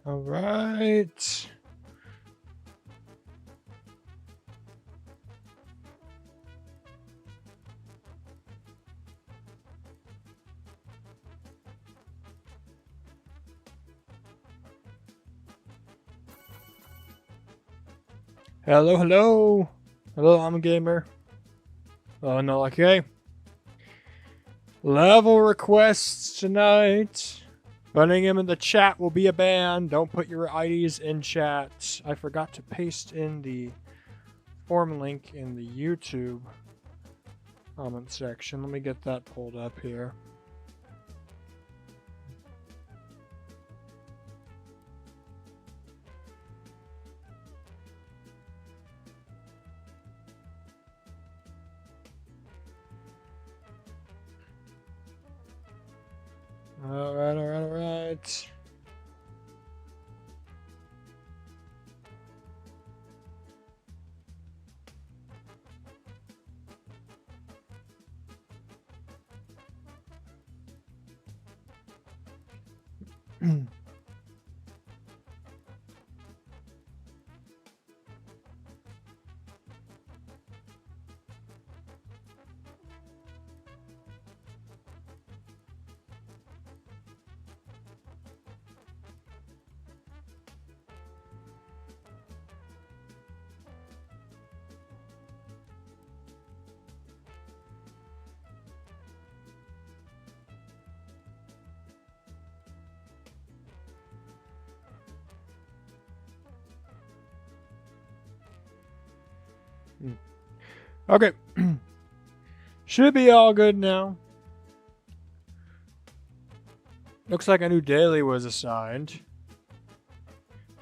All right. Hello, hello. Hello, I'm a gamer. Oh, no, okay. Level requests tonight. Putting them in the chat will be a ban. Don't put your IDs in chat. I forgot to paste in the form link in the YouTube comment section. Let me get that pulled up here. Alright, alright, alright. Okay. Should be all good now. Looks like a new daily was assigned.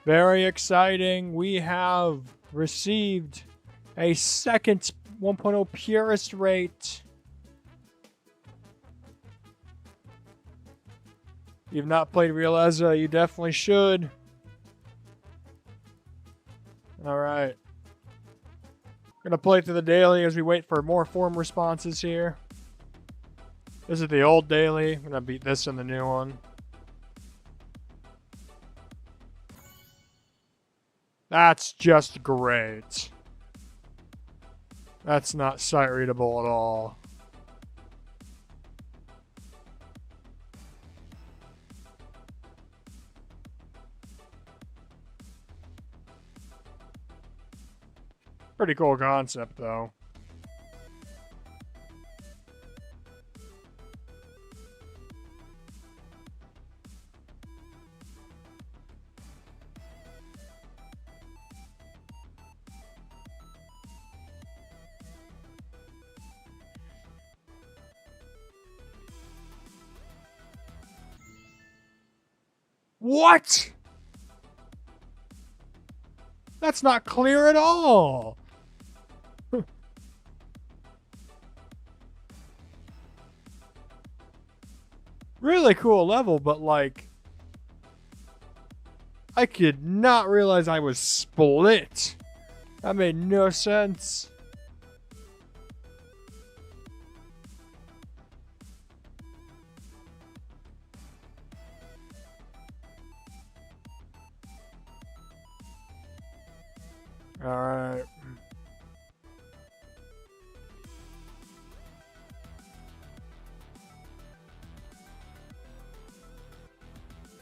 Very exciting. We have received a second 1.0 purist rate. You've not played Real Ezza, you definitely should. Alright. Gonna play through the daily as we wait for more form responses here. This is the old daily. I'm gonna beat this in the new one. That's just great. That's not sight readable at all. Pretty cool concept, though. What? That's not clear at all. Really cool level, but like, I could not realize I was split. That made no sense. Alright.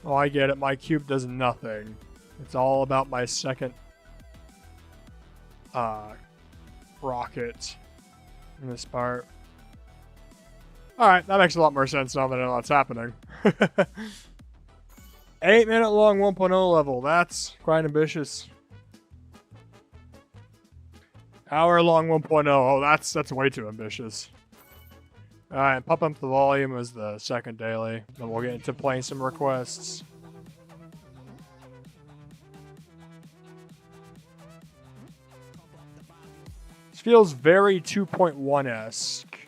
Oh, I get it. My cube does nothing. It's all about my second rocket in this part. Alright, that makes a lot more sense now that I know what's happening. 8-minute long 1.0 level. That's quite ambitious. Hour long 1.0. Oh, that's way too ambitious. Alright, pump up the volume as the second daily. Then we'll get into playing some requests. This feels very 2.1-esque.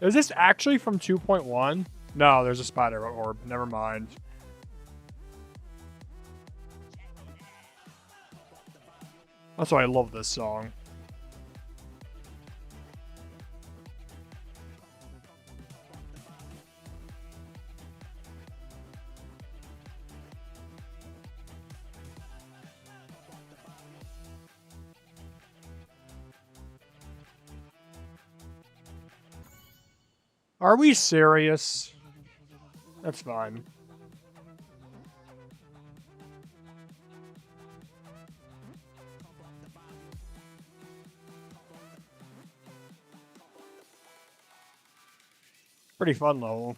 Is this actually from 2.1? No, there's a spider orb. Never mind. That's why I love this song. Are we serious? That's fine. Pretty fun level.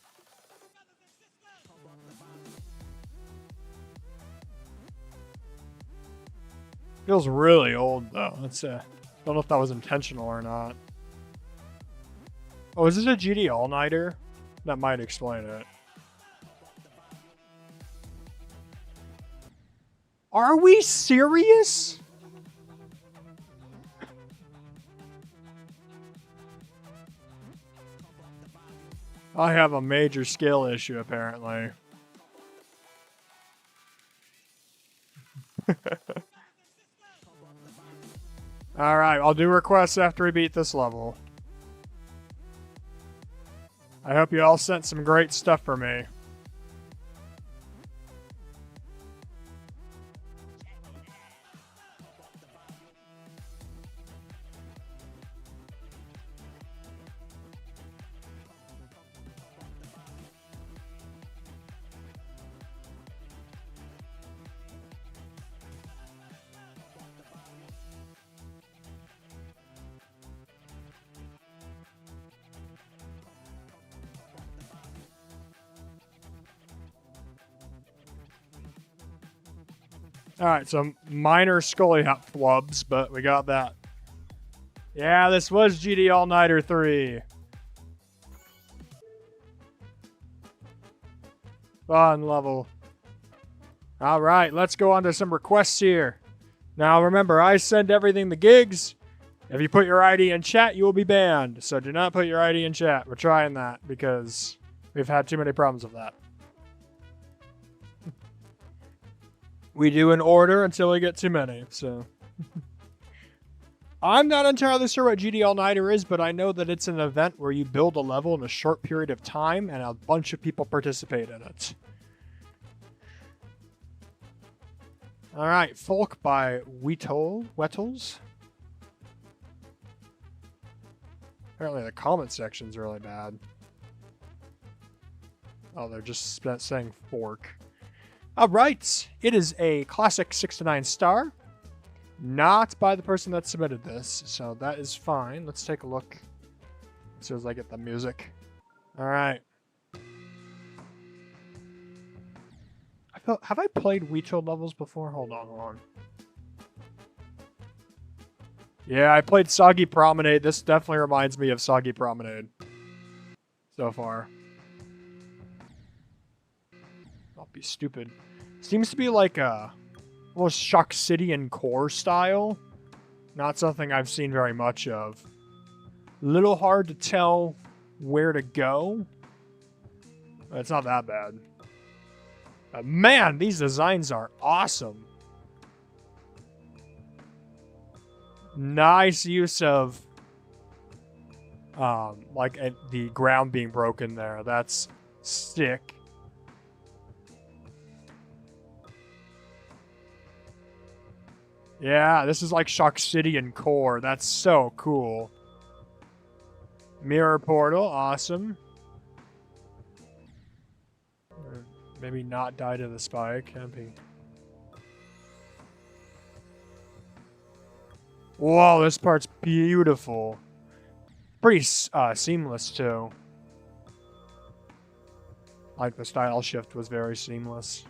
Feels really old though. It's don't know if that was intentional or not. Oh, is this a GD all-nighter? That might explain it. Are we serious? I have a major skill issue, apparently. Alright, I'll do requests after we beat this level. I hope you all sent some great stuff for me. Alright, so minor Scully hop flubs, but we got that. Yeah, this was GD All-Nighter 3. Fun level. Alright, let's go on to some requests here. Now remember, I send everything to Gigs. If you put your ID in chat, you will be banned. So do not put your ID in chat. We're trying that because we've had too many problems with that. We do an order until we get too many, so. I'm not entirely sure what GD All-Nighter is, but I know that it's an event where you build a level in a short period of time and a bunch of people participate in it. Alright, Folk by Wettles. Apparently the comment section's really bad. Oh, they're just saying fork. Alright, it is a classic 6 to 9 star. Not by the person that submitted this, so that is fine. Let's take a look as soon as I get the music. Alright. Have I played Weetold levels before? Hold on. Yeah, I played Soggy Promenade. This definitely reminds me of Soggy Promenade. So far. I'll be stupid. Seems to be like a almost Shock City and Core style. Not something I've seen very much of. Little hard to tell where to go. But it's not that bad. Man, these designs are awesome. Nice use of like the ground being broken there. That's sick. Yeah, this is like Shock City and Core. That's so cool. Mirror Portal, awesome. Maybe not die to the spike. Can't. Whoa, this part's beautiful. Pretty seamless, too. Like, the style shift was very seamless.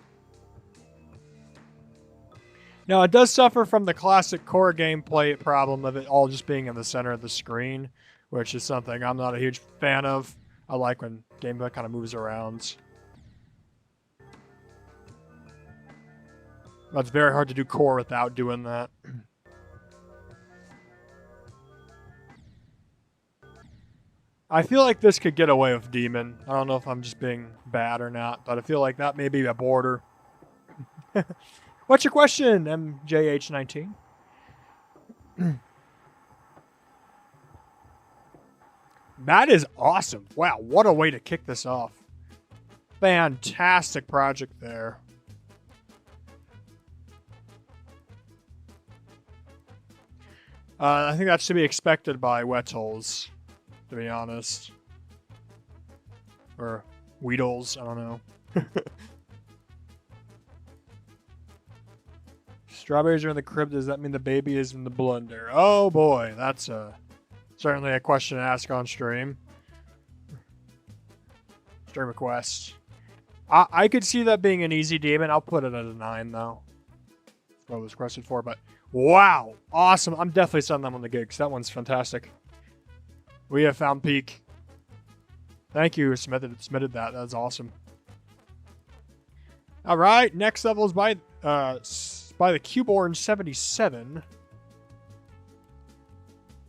Now, it does suffer from the classic Core gameplay problem of it all just being in the center of the screen, which is something I'm not a huge fan of. I like when gameplay kind of moves around. But it's very hard to do Core without doing that. I feel like this could get away with Demon. I don't know if I'm just being bad or not, but I feel like that may be a border. What's your question, MJH19? That is awesome. Wow, what a way to kick this off. Fantastic project there. I think that's to be expected by Wettles, to be honest. Or Weedles, I don't know. Strawberries are in the crib. Does that mean the baby is in the blender? Oh boy, that's certainly a question to ask on stream. Stream request. I could see that being an easy demon. I'll put it at a 9 though. That's what it was requested for, but wow, awesome. I'm definitely sending them on the gigs. That one's fantastic. We have found peak. Thank you, submitted that. That's awesome. All right, next level is by the Qborn 77.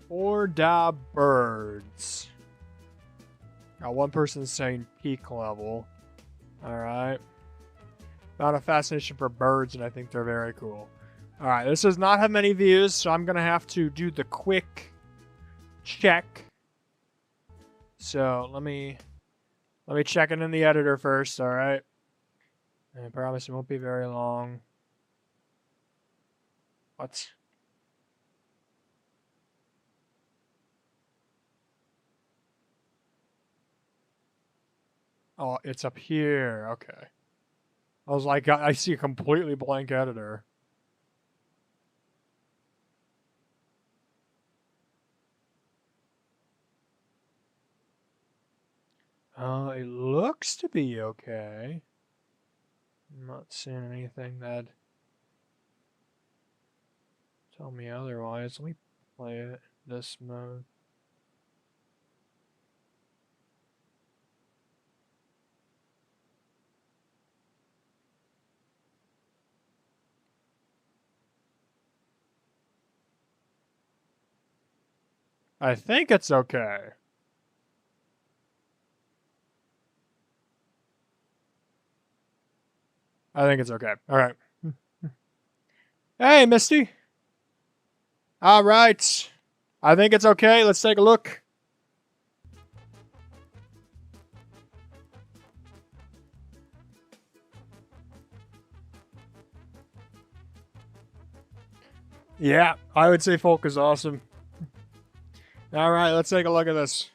Or da birds. Got one person saying peak level. All right. Found a fascination for birds, and I think they're very cool. All right, this does not have many views, so I'm gonna have to do the quick check. So let me check it in the editor first. All right. I promise it won't be very long. What? Oh, it's up here. Okay. I was like, I see a completely blank editor. It looks to be okay. I'm not seeing anything that tell me otherwise. Let me play it this mode. I think it's okay. I think it's okay. All right. Hey, Misty. All right. I think it's okay. Let's take a look. Yeah, I would say folk is awesome. All right, let's take a look at this.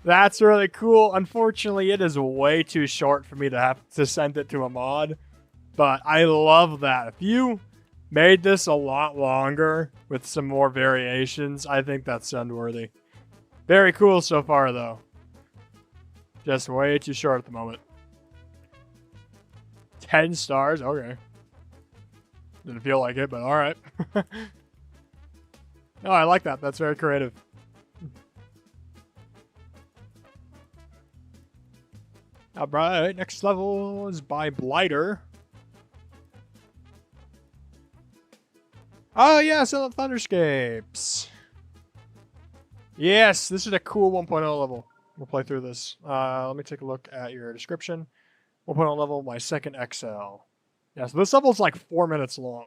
That's really cool. Unfortunately, it is way too short for me to have to send it to a mod. But I love that. If you made this a lot longer with some more variations, I think that's send-worthy. Very cool so far, though. Just way too short at the moment. 10 stars? Okay. Didn't feel like it, but alright. No, I like that. That's very creative. Alright, next level is by Blighter. Oh, yeah, Silent Thunderscapes. Yes, this is a cool 1.0 level. We'll play through this. Let me take a look at your description. 1.0 level, my second XL. Yeah, so this level's like 4 minutes long.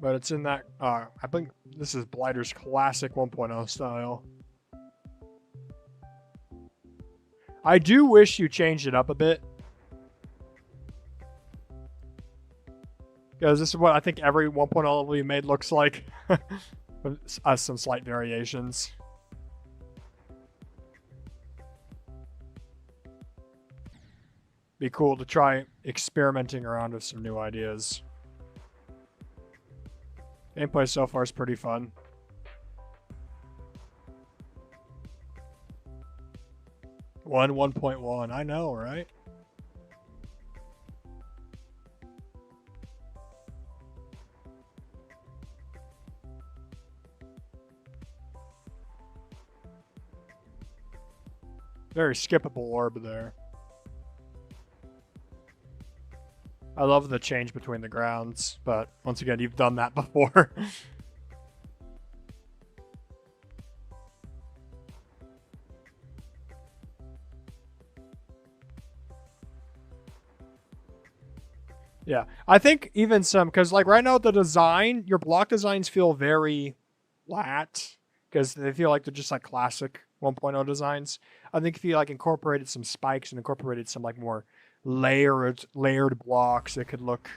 But it's in that, I think this is Blighter's classic 1.0 style. I do wish you changed it up a bit. Because this is what I think every 1.0 level you made looks like. Some slight variations. Be cool to try experimenting around with some new ideas. Gameplay so far is pretty fun. 1.1. I know, right? Very skippable orb there. I love the change between the grounds, but once again, you've done that before. Yeah, I think even some, because like right now the design, your block designs feel very flat because they feel like they're just like classic 1.0 designs. I think if you like incorporated some spikes and incorporated some like more layered blocks, it could look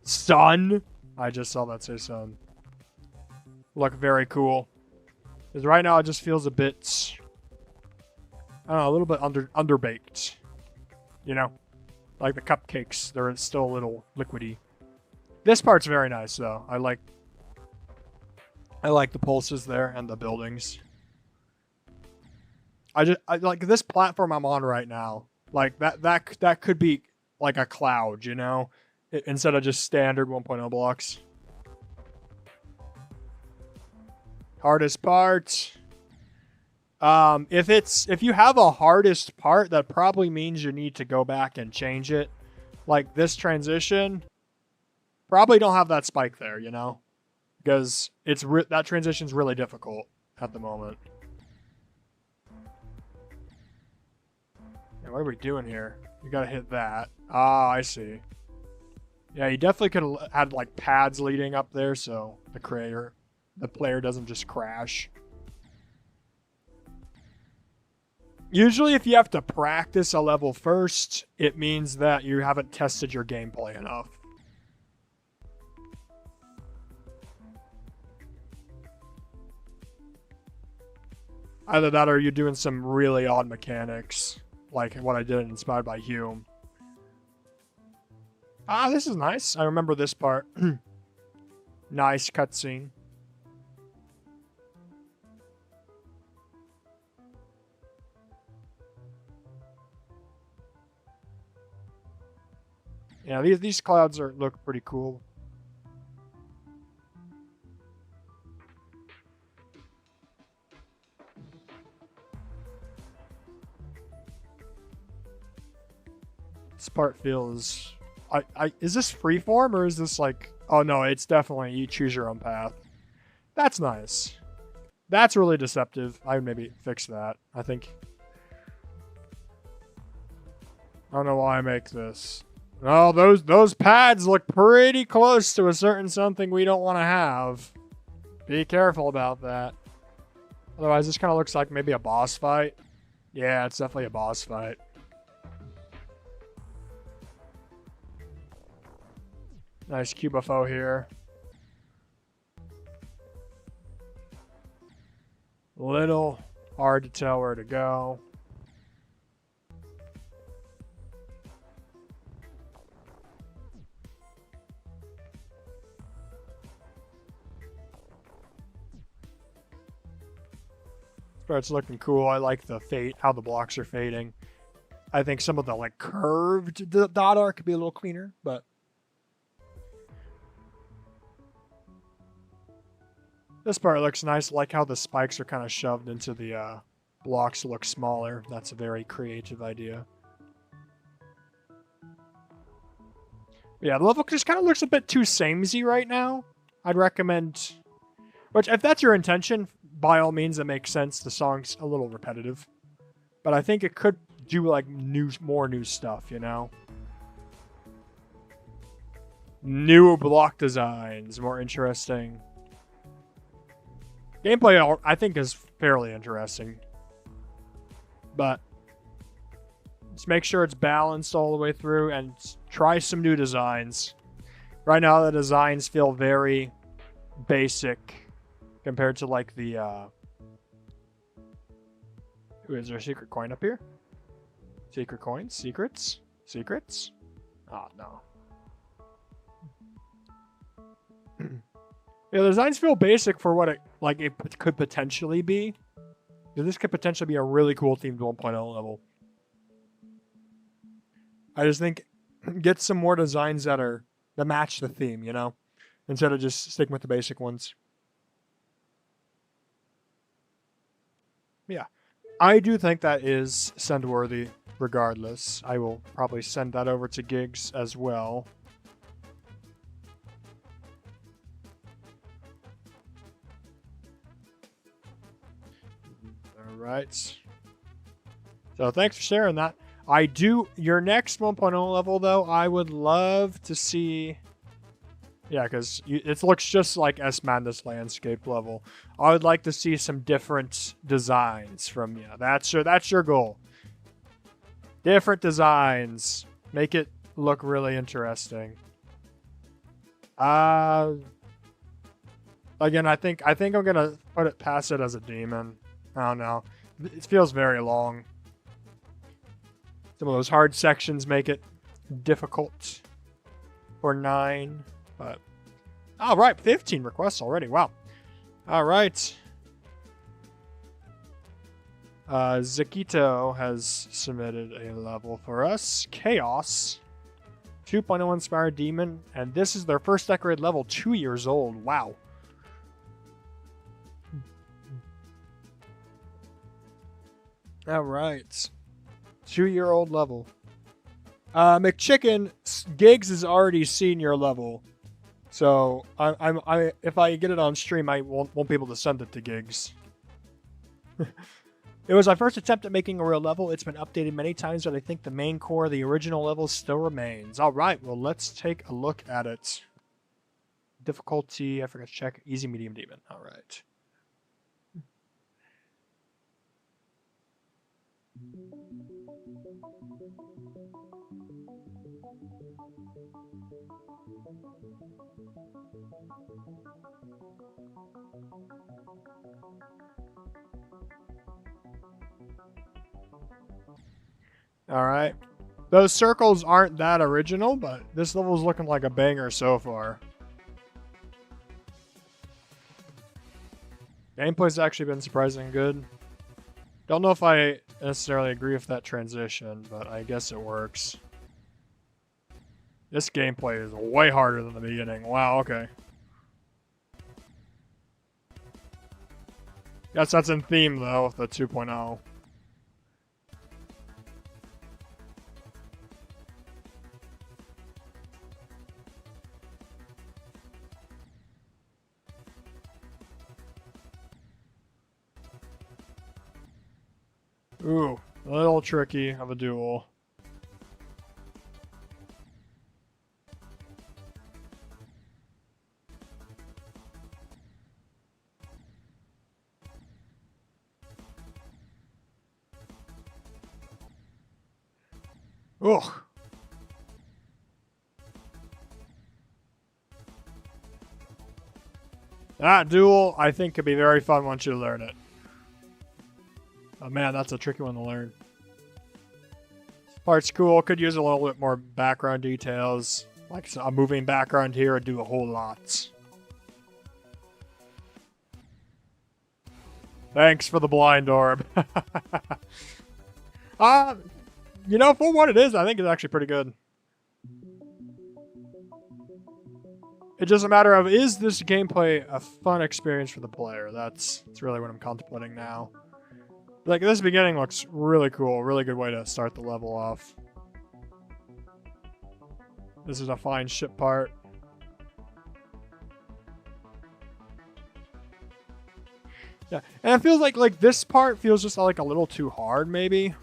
sun. I just saw that say sun. Look very cool. Because right now it just feels a bit, I don't know, a little bit underbaked. You know? Like the cupcakes, they're still a little liquidy. This part's very nice though. I like the pulses there and the buildings. I like this platform I'm on right now. Like that could be like a cloud, you know, instead of just standard 1.0 blocks. Hardest part. If you have a hardest part, that probably means you need to go back and change it. Like this transition, probably don't have that spike there, you know, because that transition's really difficult at the moment. And what are we doing here? You gotta hit that. Ah, I see. Yeah, you definitely could have had like pads leading up there, so the player doesn't just crash. Usually if you have to practice a level first, it means that you haven't tested your gameplay enough. Either that or you're doing some really odd mechanics, like what I did in Inspired by Hume. Ah, this is nice. I remember this part. Nice cutscene. Yeah, these clouds look pretty cool. This part feels... is this freeform or is this like... Oh no, it's definitely you choose your own path. That's nice. That's really deceptive. I would maybe fix that. I think... I don't know why I make this. Oh, those pads look pretty close to a certain something we don't want to have. Be careful about that. Otherwise, this kind of looks like maybe a boss fight. Yeah, it's definitely a boss fight. Nice Cubafo here. Little hard to tell where to go. It's looking cool. I like the fade, how the blocks are fading. I think some of the like curved dot art could be a little cleaner, but this part looks nice. I like how the spikes are kind of shoved into the blocks to look smaller. That's a very creative idea. Yeah, the level just kind of looks a bit too samey right now. I'd recommend, which if that's your intention, by all means, it makes sense. The song's a little repetitive, but I think it could do like more new stuff, you know? New block designs, more interesting. Gameplay, I think, is fairly interesting, but just make sure it's balanced all the way through and try some new designs. Right now, the designs feel very basic compared to like the Ooh, is there a secret coin up here? Secret coins? Secrets? Secrets? Oh no. Yeah, the designs feel basic for what it could potentially be. This could potentially be a really cool themed 1.0 level. I just think get some more designs that match the theme, you know, instead of just sticking with the basic ones. Yeah, I do think that is send worthy. Regardless, I will probably send that over to Gigs as well. All right. So thanks for sharing that. I do your next 1.0 level though. I would love to see. Yeah, because it looks just like S Madness Landscape level. I would like to see some different designs from you. That's your goal. Different designs. Make it look really interesting. Again, I think I'm gonna pass it as a demon. I don't know. It feels very long. Some of those hard sections make it difficult for 9, but all right, 15 requests already. Wow. All right. Zakito has submitted a level for us. Chaos. 2.0 Inspired Demon. And this is their first decorated level, 2 years old. Wow. All right. 2-year-old level. McChicken, Gigs is already senior level. So I if I get it on stream, I won't be able to send it to Gigs. It was my first attempt at making a real level. It's been updated many times, but I think the main core of the original level still remains. All right, well, let's take a look at it. Difficulty, I forgot to check. Easy, medium, demon. All right. All right. Those circles aren't that original, but this level's looking like a banger so far. Gameplay's actually been surprisingly good. Don't know if I necessarily agree with that transition, but I guess it works. This gameplay is way harder than the beginning. Wow, okay. Guess that's in theme, though, with the 2.0. Ooh, a little tricky of a duel. Ugh. That duel, I think, could be very fun once you learn it. Oh man, that's a tricky one to learn. This part's cool. Could use a little bit more background details. Like a moving background here would do a whole lot. Thanks for the blind orb. You know, for what it is, I think it's actually pretty good. It's just a matter of, is this gameplay a fun experience for the player? That's really what I'm contemplating now. Like, this beginning looks really cool. Really good way to start the level off. This is a fine ship part. Yeah, and it feels like this part feels just like a little too hard, maybe.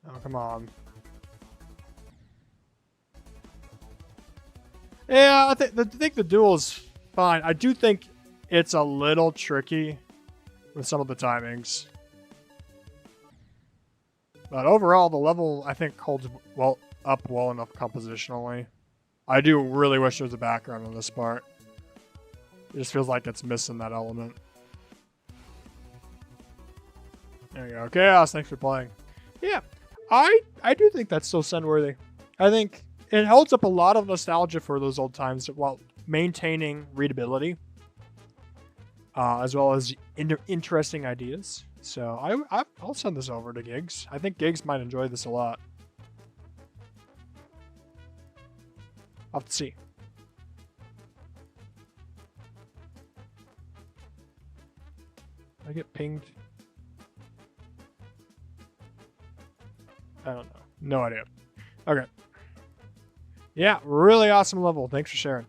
Oh, come on. Yeah, I think the duel is fine. I do think it's a little tricky with some of the timings. But overall, the level, I think, holds up well enough compositionally. I do really wish there was a background on this part. It just feels like it's missing that element. There you go. Chaos, thanks for playing. Yeah, I do think that's still send-worthy. I think it holds up a lot of nostalgia for those old times while maintaining readability, as well as interesting ideas. So I'll send this over to Gigs. I think Gigs might enjoy this a lot. I'll have to see. I get pinged. I don't know. No idea. Okay. Yeah, really awesome level. Thanks for sharing.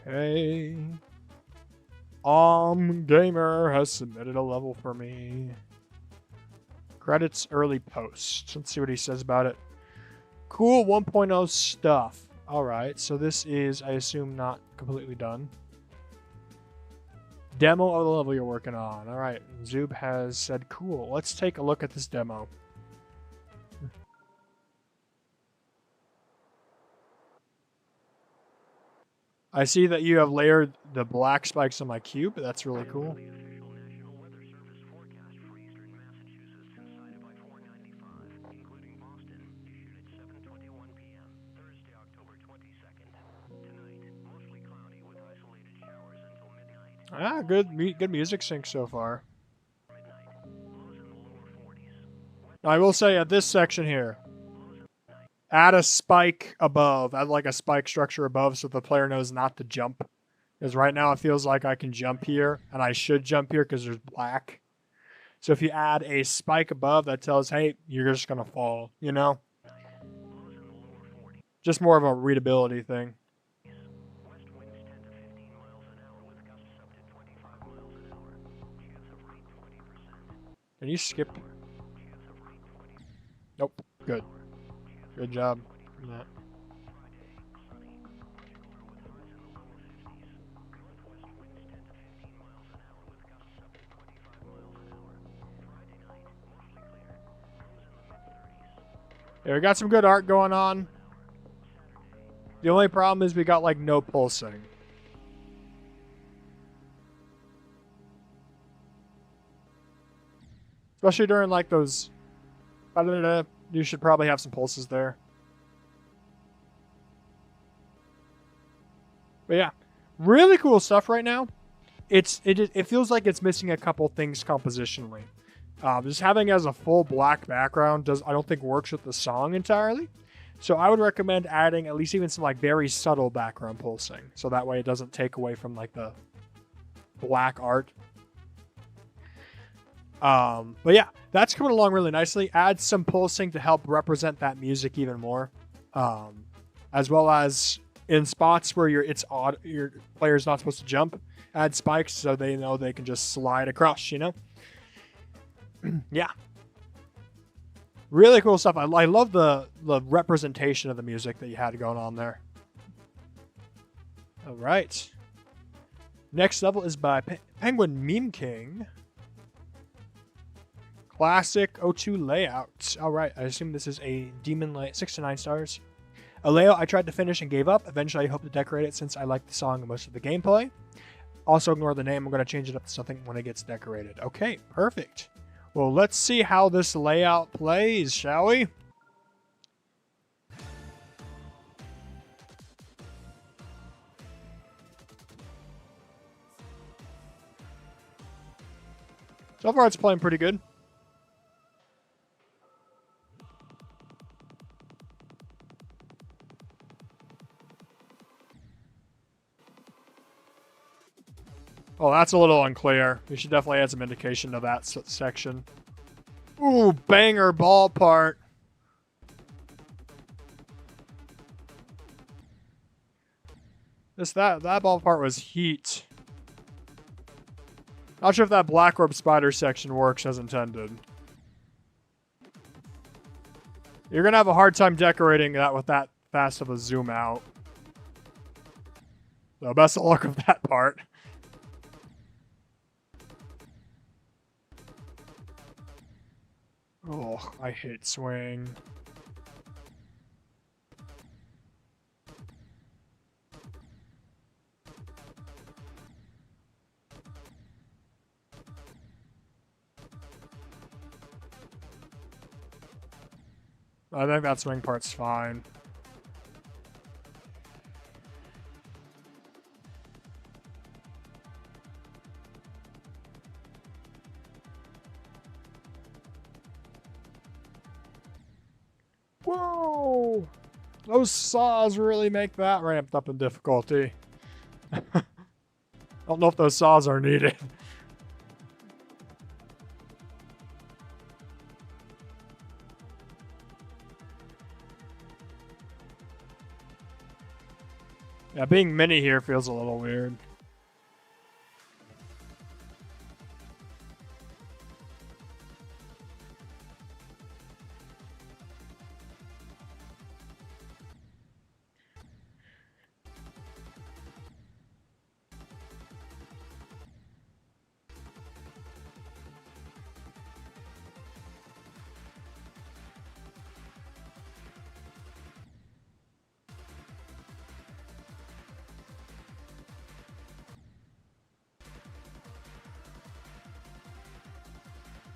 Hey. Gamer has submitted a level for me. Credits early post. Let's see what he says about it. Cool 1.0 stuff. Alright, so this is, I assume, not completely done. Demo of the level you're working on. Alright, Zoob has said, cool. Let's take a look at this demo. I see that you have layered the black spikes on my cube. That's really cool. Ah, good music sync so far. I will say at this section here, add a spike above. Add like a spike structure above so the player knows not to jump. Because right now it feels like I can jump here, and I should jump here because there's black. So if you add a spike above, that tells, hey, you're just going to fall, you know? Just more of a readability thing. Can you skip? Nope. Good. Good job on that. Yeah, we got some good art going on. The only problem is we got like no pulsing. Especially during like those... You should probably have some pulses there. But yeah, really cool stuff right now. It feels like it's missing a couple things compositionally. Just having it as a full black background I don't think works with the song entirely. So I would recommend adding at least even some like very subtle background pulsing, so that way it doesn't take away from like the black art. But yeah, that's coming along really nicely. Add some pulsing to help represent that music even more, as well as in spots where it's odd, your player's not supposed to jump. Add spikes so they know they can just slide across. You know. Yeah. Really cool stuff. I love the representation of the music that you had going on there. All right. Next level is by Penguin Meme King. Classic O2 layout. All right. I assume this is a Demon Light 6 to 9 stars. A layout I tried to finish and gave up. Eventually, I hope to decorate it since I like the song and most of the gameplay. Also, ignore the name. I'm going to change it up to something when it gets decorated. Okay, perfect. Well, let's see how this layout plays, shall we? So far, it's playing pretty good. Oh, that's a little unclear. We should definitely add some indication to that section. Ooh, banger ball part. That ball part was heat. Not sure if that black orb spider section works as intended. You're going to have a hard time decorating that with that fast of a zoom out. So best of luck with that part. Oh, I hate swing. I think that swing part's fine. Whoa! Those saws really make that ramped up in difficulty. I don't know if those saws are needed. Yeah, being mini here feels a little weird.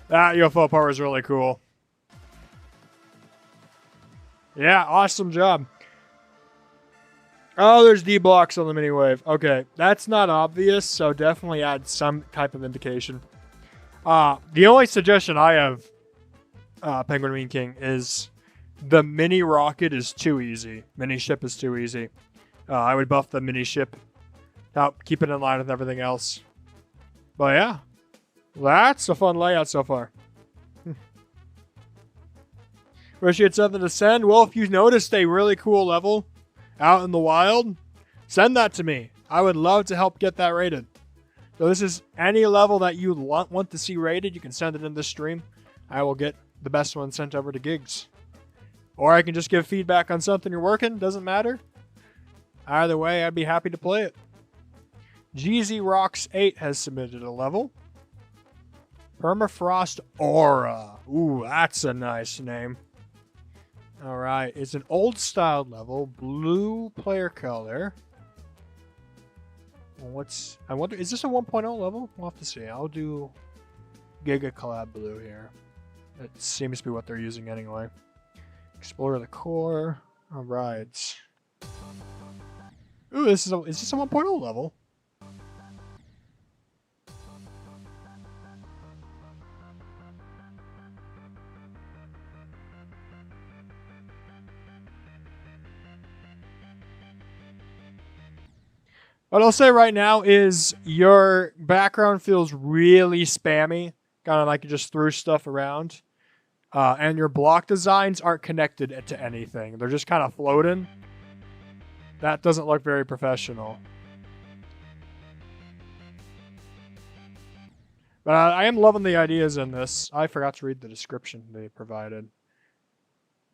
That UFO part was really cool. Yeah, awesome job. Oh, there's D-blocks on the mini wave. Okay, that's not obvious, so definitely add some type of indication. The only suggestion I have, Penguin Mean King, is the mini rocket is too easy. Mini ship is too easy. I would buff the mini ship. Help keep it in line with everything else. But yeah, that's a fun layout so far. Wish you had something to send? Well, if you noticed a really cool level out in the wild, send that to me. I would love to help get that rated. So this is any level that you want to see rated, you can send it in this stream. I will get the best one sent over to Gigs. Or I can just give feedback on something you're working, doesn't matter. Either way, I'd be happy to play it. GZ Rocks 8 has submitted a level. Permafrost Aura. Ooh, that's a nice name. Alright, it's an old style level, blue player color. I wonder, is this a 1.0 level? We'll have to see. I'll do Giga Collab Blue here. It seems to be what they're using anyway. Explore the core. Alright. Ooh, is this a 1.0 level? What I'll say right now is your background feels really spammy, kind of like you just threw stuff around. And your block designs aren't connected to anything. They're just kind of floating. That doesn't look very professional. But I am loving the ideas in this. I forgot to read the description they provided.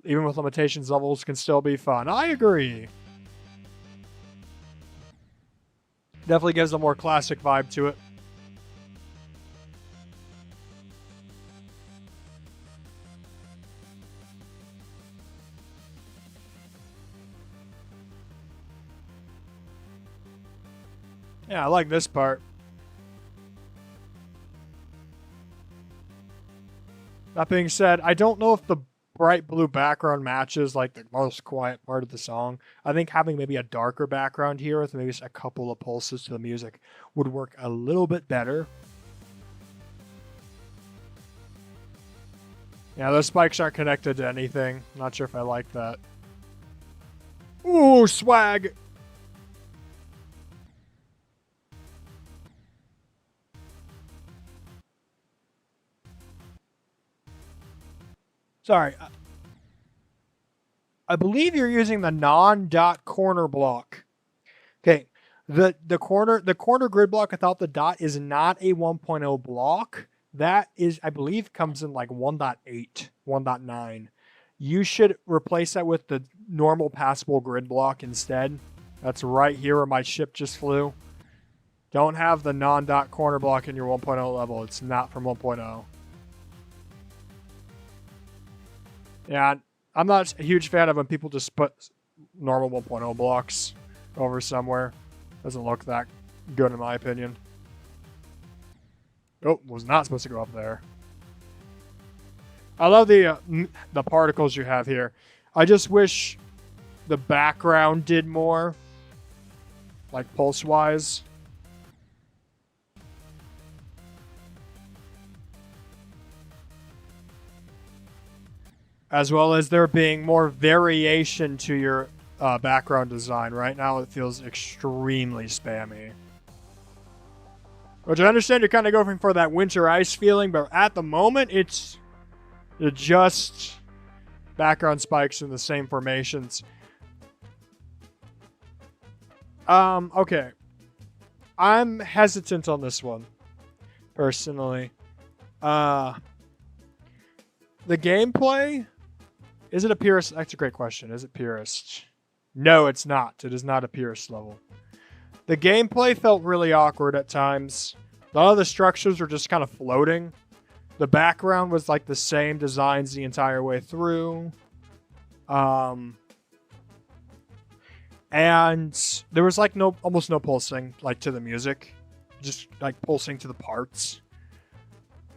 Even with limitations, levels can still be fun. I agree. Definitely gives a more classic vibe to it. Yeah, I like this part. That being said, I don't know if the bright blue background matches like the most quiet part of the song. I think having maybe a darker background here with maybe just a couple of pulses to the music would work a little bit better. Yeah, those spikes aren't connected to anything. Not sure if I like that. Ooh, swag! Sorry. I believe you're using the non-dot corner block. Okay. The corner grid block without the dot is not a 1.0 block. That is, I believe, comes in like 1.8, 1.9. You should replace that with the normal passable grid block instead. That's right here where my ship just flew. Don't have the non-dot corner block in your 1.0 level. It's not from 1.0. Yeah, I'm not a huge fan of when people just put normal 1.0 blocks over somewhere. Doesn't look that good in my opinion. Oh, was not supposed to go up there. I love the particles you have here. I just wish the background did more, like pulse-wise. As well as there being more variation to your background design. Right now it feels extremely spammy. Which I understand you're kind of going for that winter ice feeling, but at the moment it's just background spikes in the same formations. Okay. I'm hesitant on this one, personally. The gameplay, is it a purist? That's a great question. Is it purist? No, it's not. It is not a purist level. The gameplay felt really awkward at times. A lot of the structures were just kind of floating. The background was like the same designs the entire way through. And there was like almost no pulsing like to the music. Just like pulsing to the parts.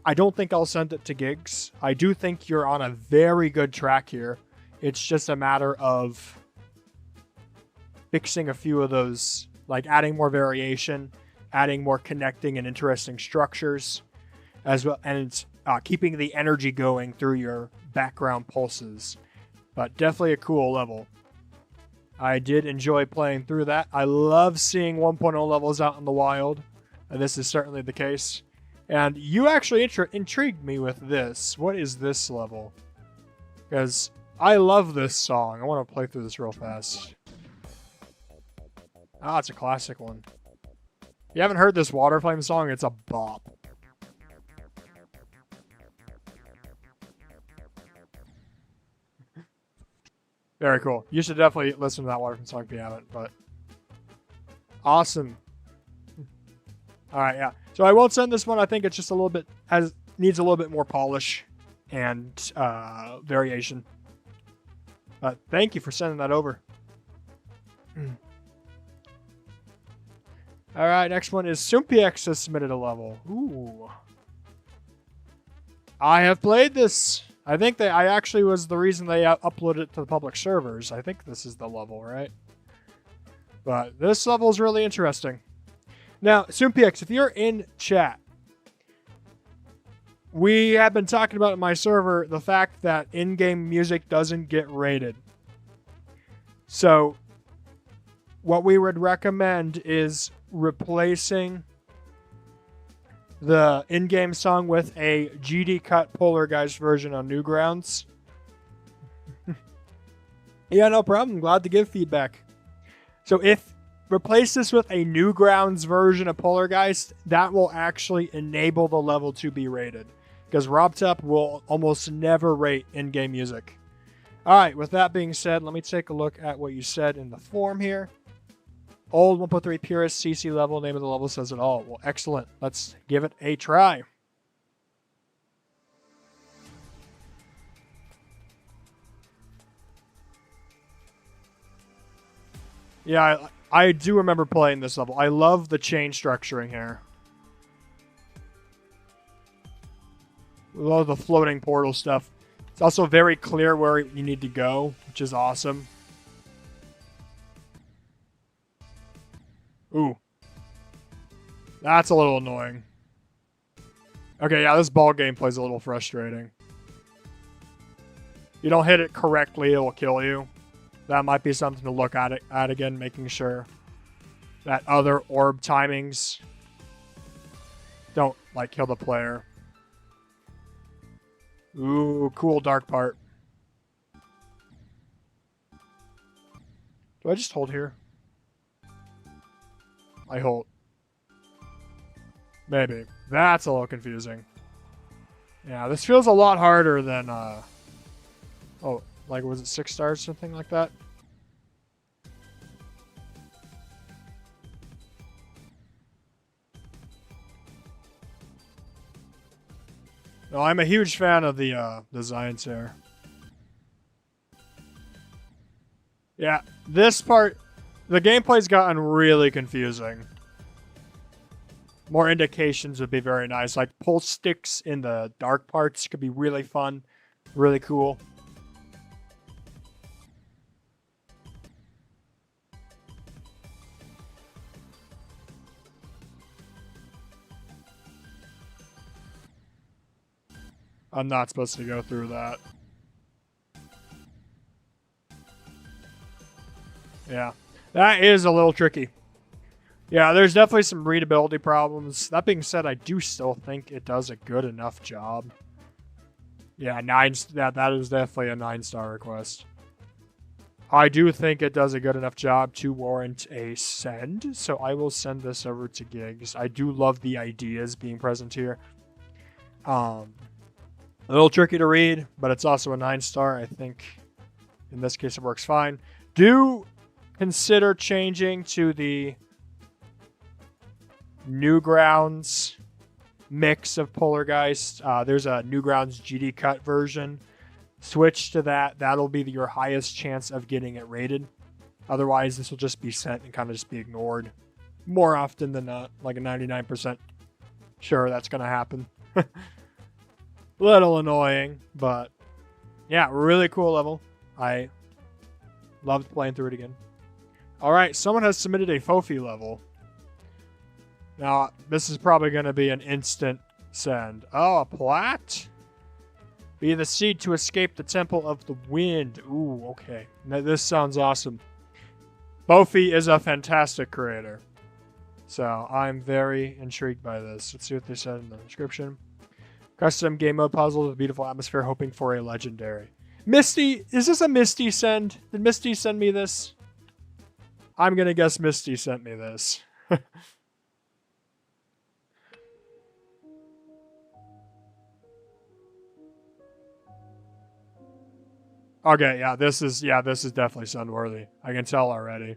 I don't think I'll send it to gigs. I do think you're on a very good track here. It's just a matter of fixing a few of those, like adding more variation, adding more connecting and interesting structures, as well, and keeping the energy going through your background pulses. But definitely a cool level. I did enjoy playing through that. I love seeing 1.0 levels out in the wild, and this is certainly the case. And you actually intrigued me with this. What is this level? Because I love this song. I want to play through this real fast. Ah, it's a classic one. If you haven't heard this Water Flame song, it's a bop. Very cool. You should definitely listen to that Water Flame song if you haven't, but awesome. Alright, yeah. So I won't send this one. I think it's just a little bit, needs a little bit more polish and variation. But thank you for sending that over. Alright, next one is Sumpiex has submitted a level. Ooh. I have played this. I think I actually was the reason they uploaded it to the public servers. I think this is the level, right? But this level is really interesting. Now, Sumpiex, if you're in chat, we have been talking about in my server the fact that in-game music doesn't get rated. So, what we would recommend is replacing the in-game song with a GD cut Polargeist version on Newgrounds. Yeah, no problem. Glad to give feedback. So if replace this with a Newgrounds version of Polargeist, that will actually enable the level to be rated. Because RobTop will almost never rate in-game music. Alright, with that being said, let me take a look at what you said in the form here. Old 1.3 purist CC level, name of the level says it all. Well, excellent. Let's give it a try. Yeah, I do remember playing this level. I love the chain structuring here. Love the floating portal stuff. It's also very clear where you need to go, which is awesome. Ooh. That's a little annoying. Okay, yeah, this ball gameplay is a little frustrating. You don't hit it correctly, it will kill you. That might be something to look at again, making sure that other orb timings don't, like, kill the player. Ooh, cool dark part. Do I just hold here? I hold. Maybe. That's a little confusing. Yeah, this feels a lot harder than, oh, Like, was it 6 stars, something like that? No, I'm a huge fan of the designs here. Yeah, this part, the gameplay's gotten really confusing. More indications would be very nice. Like, pulse sticks in the dark parts could be really fun, really cool. I'm not supposed to go through that. Yeah, that is a little tricky. Yeah, there's definitely some readability problems. That being said, I do still think it does a good enough job. Yeah, that is definitely a 9-star request. I do think it does a good enough job to warrant a send, so I will send this over to Gigs. I do love the ideas being present here. A little tricky to read, but it's also a 9-star. I think in this case it works fine. Do consider changing to the Newgrounds mix of Polargeist. There's a Newgrounds GD cut version. Switch to that. That'll be your highest chance of getting it rated. Otherwise, this will just be sent and kind of just be ignored. More often than not, like a 99%. Sure, that's going to happen. Little annoying, but yeah, really cool level. I loved playing through it again. All right, someone has submitted a Fofi level. Now, this is probably going to be an instant send. Oh, a plat? Be the seed to escape the Temple of the Wind. Ooh, okay. Now, this sounds awesome. Fofi is a fantastic creator. So, I'm very intrigued by this. Let's see what they said in the description. Custom game mode puzzle with a beautiful atmosphere, hoping for a legendary. Misty, is this a Misty send? Did Misty send me this? I'm going to guess Misty sent me this. Okay, yeah, this is definitely send-worthy. I can tell already.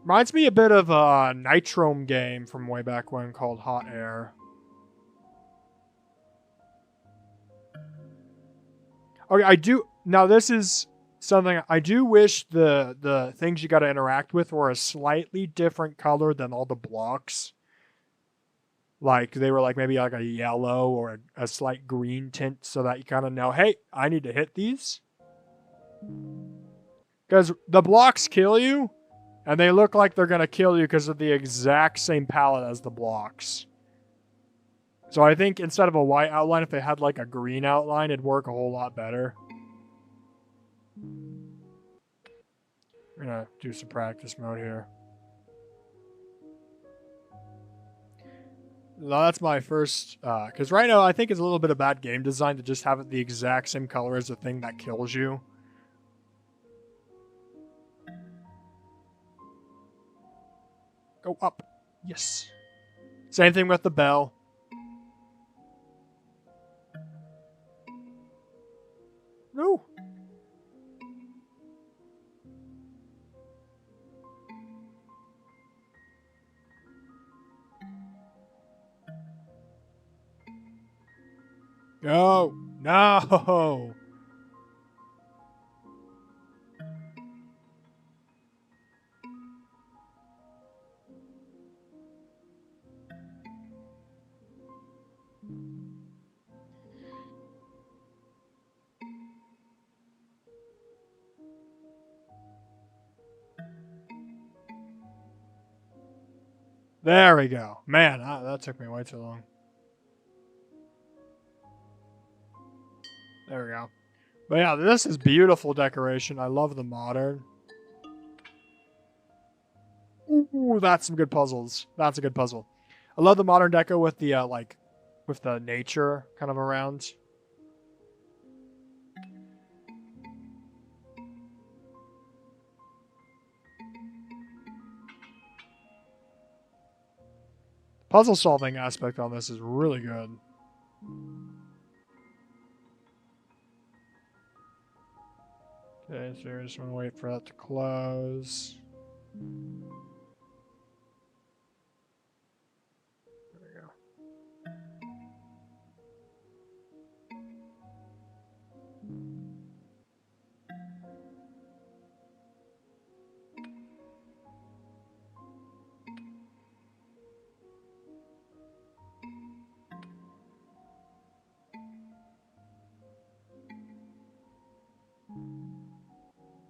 Reminds me a bit of a Nitrome game from way back when called Hot Air. Okay, now this is something I do wish the things you got to interact with were a slightly different color than all the blocks. Like, they were like maybe like a yellow or a slight green tint so that you kind of know, hey, I need to hit these. Because the blocks kill you, and they look like they're going to kill you because of the exact same palette as the blocks. So I think instead of a white outline, if they had like a green outline, it'd work a whole lot better. We're going to do some practice mode here. No, that's my first, because right now I think it's a little bit of bad game design to just have it the exact same color as the thing that kills you. Go up. Yes. Same thing with the bell. No. Go. No. There we go. Man, that took me way too long. There we go. But yeah, this is beautiful decoration. I love the modern. Ooh, that's some good puzzles. That's a good puzzle. I love the modern deco with the with the nature kind of around. Puzzle solving aspect on this is really good. Okay, so I just want to wait for that to close. There we go.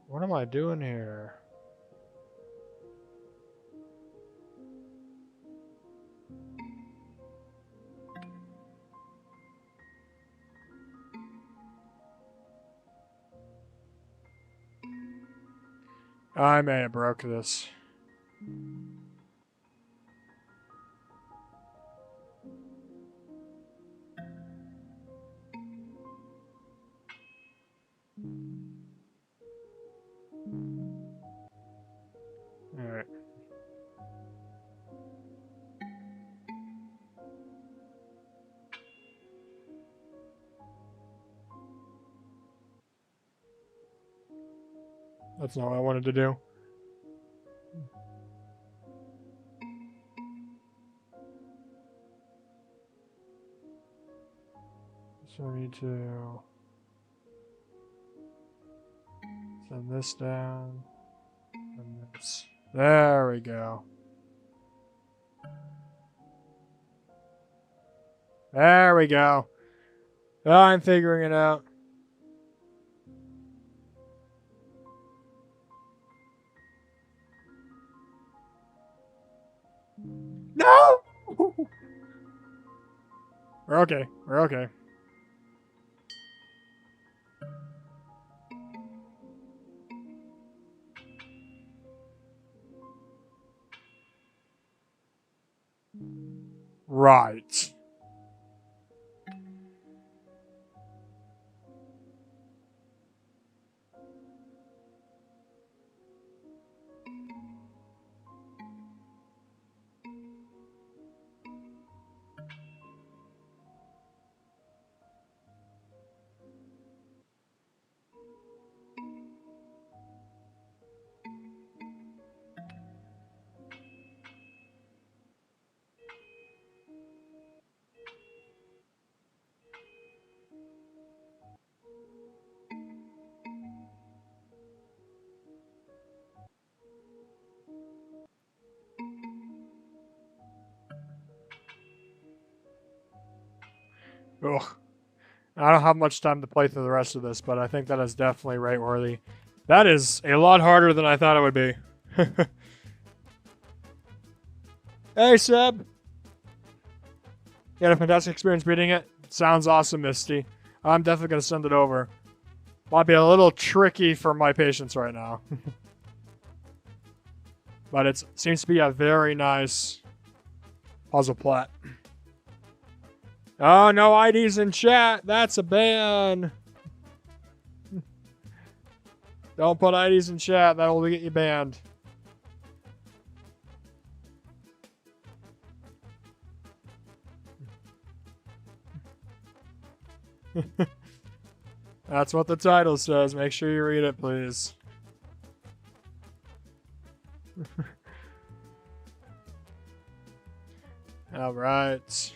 What am I doing here? I may have broke this. Alright. That's not what I wanted to do. So I need to send this down. And this. There we go. There we go. I'm figuring it out. No! We're okay. We're okay. Right. Ugh. I don't have much time to play through the rest of this, but I think that is definitely rate worthy. That is a lot harder than I thought it would be. Hey, Seb. You had a fantastic experience beating it? Sounds awesome, Misty. I'm definitely going to send it over. Might be a little tricky for my patience right now. But it seems to be a very nice puzzle plat. Oh, no IDs in chat. That's a ban. Don't put IDs in chat. That will get you banned. That's what the title says. Make sure you read it, please. All right.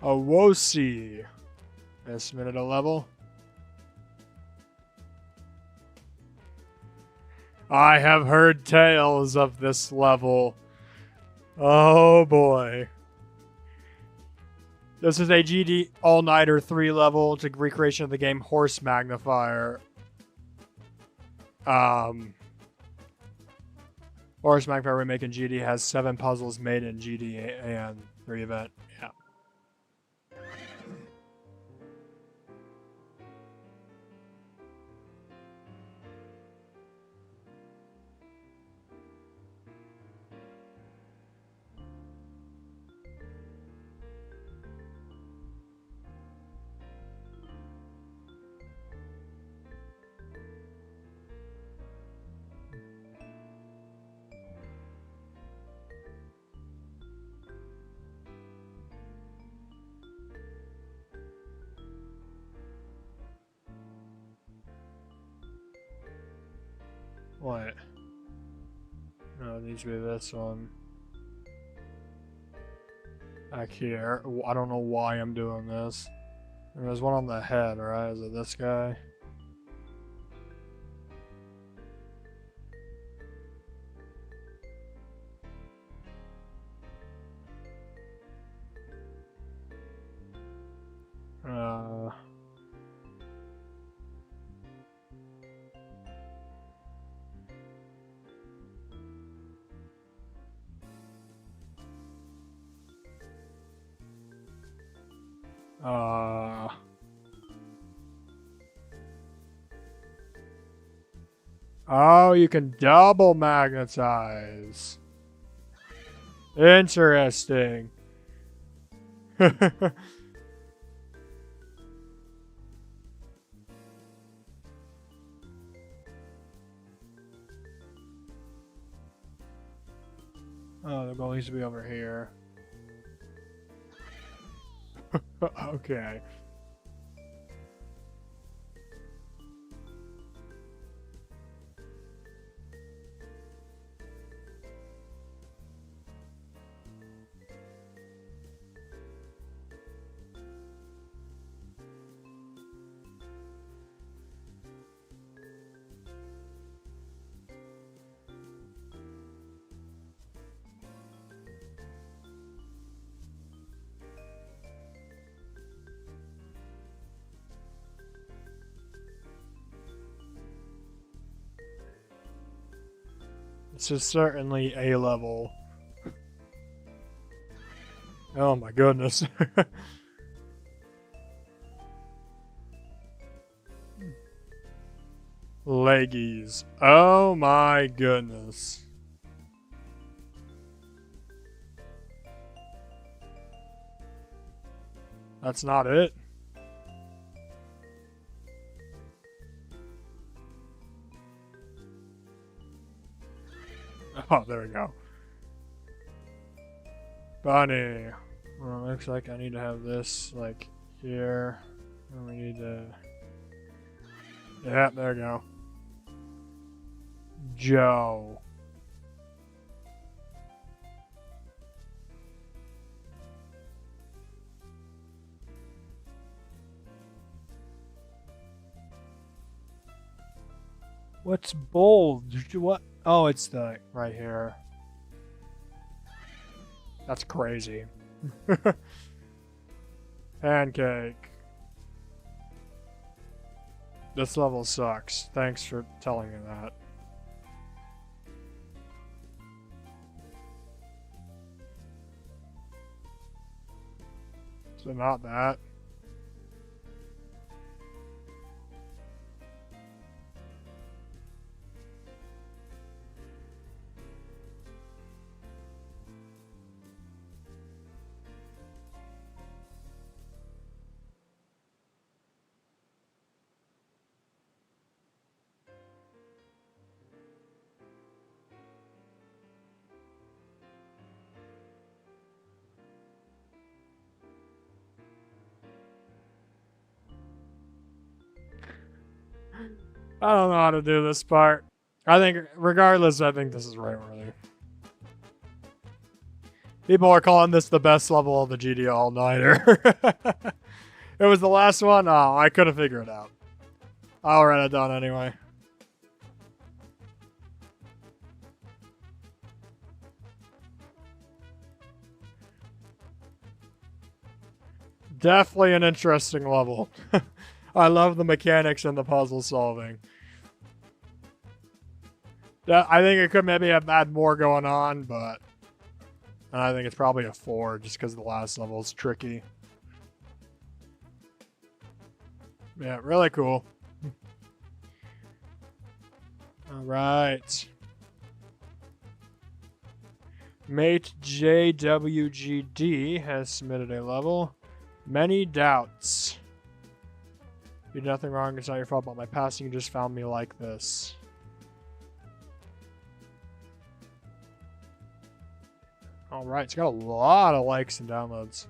Awosi. This minute a level. I have heard tales of this level. Oh boy. This is a GD All-Nighter 3 level. It's a recreation of the game Horse Magnifier. Horse Magnifier remake in GD has 7 puzzles made in GD and 3 event. Yeah. What? No, it needs to be this one. Back here. I don't know why I'm doing this. There's one on the head, right? Is it this guy? Oh, you can double magnetize. Interesting. Oh, the goal needs to be over here. Okay. This is certainly A level. Oh my goodness. Leggies. Oh my goodness. That's not it. Oh, there we go. Bunny. Well, looks like I need to have this, like, here. And we need to... Yeah, there we go. Joe. What's bold? What? Oh, it's the right here. That's crazy. Pancake. This level sucks. Thanks for telling me that. So not that. I don't know how to do this part. I think, regardless, I think this is right worthy. People are calling this the best level of the GD All-Nighter. It was the last one? Oh, I couldn't figure it out. I'll write it down anyway. Definitely an interesting level. I love the mechanics and the puzzle solving. I think it could maybe have had more going on, but I think it's probably a 4 just because the last level is tricky. Yeah, really cool. All right. Mate JWGD has submitted a level. Many doubts. You did nothing wrong. It's not your fault about my passing. You just found me like this. Alright, it's got a lot of likes and downloads.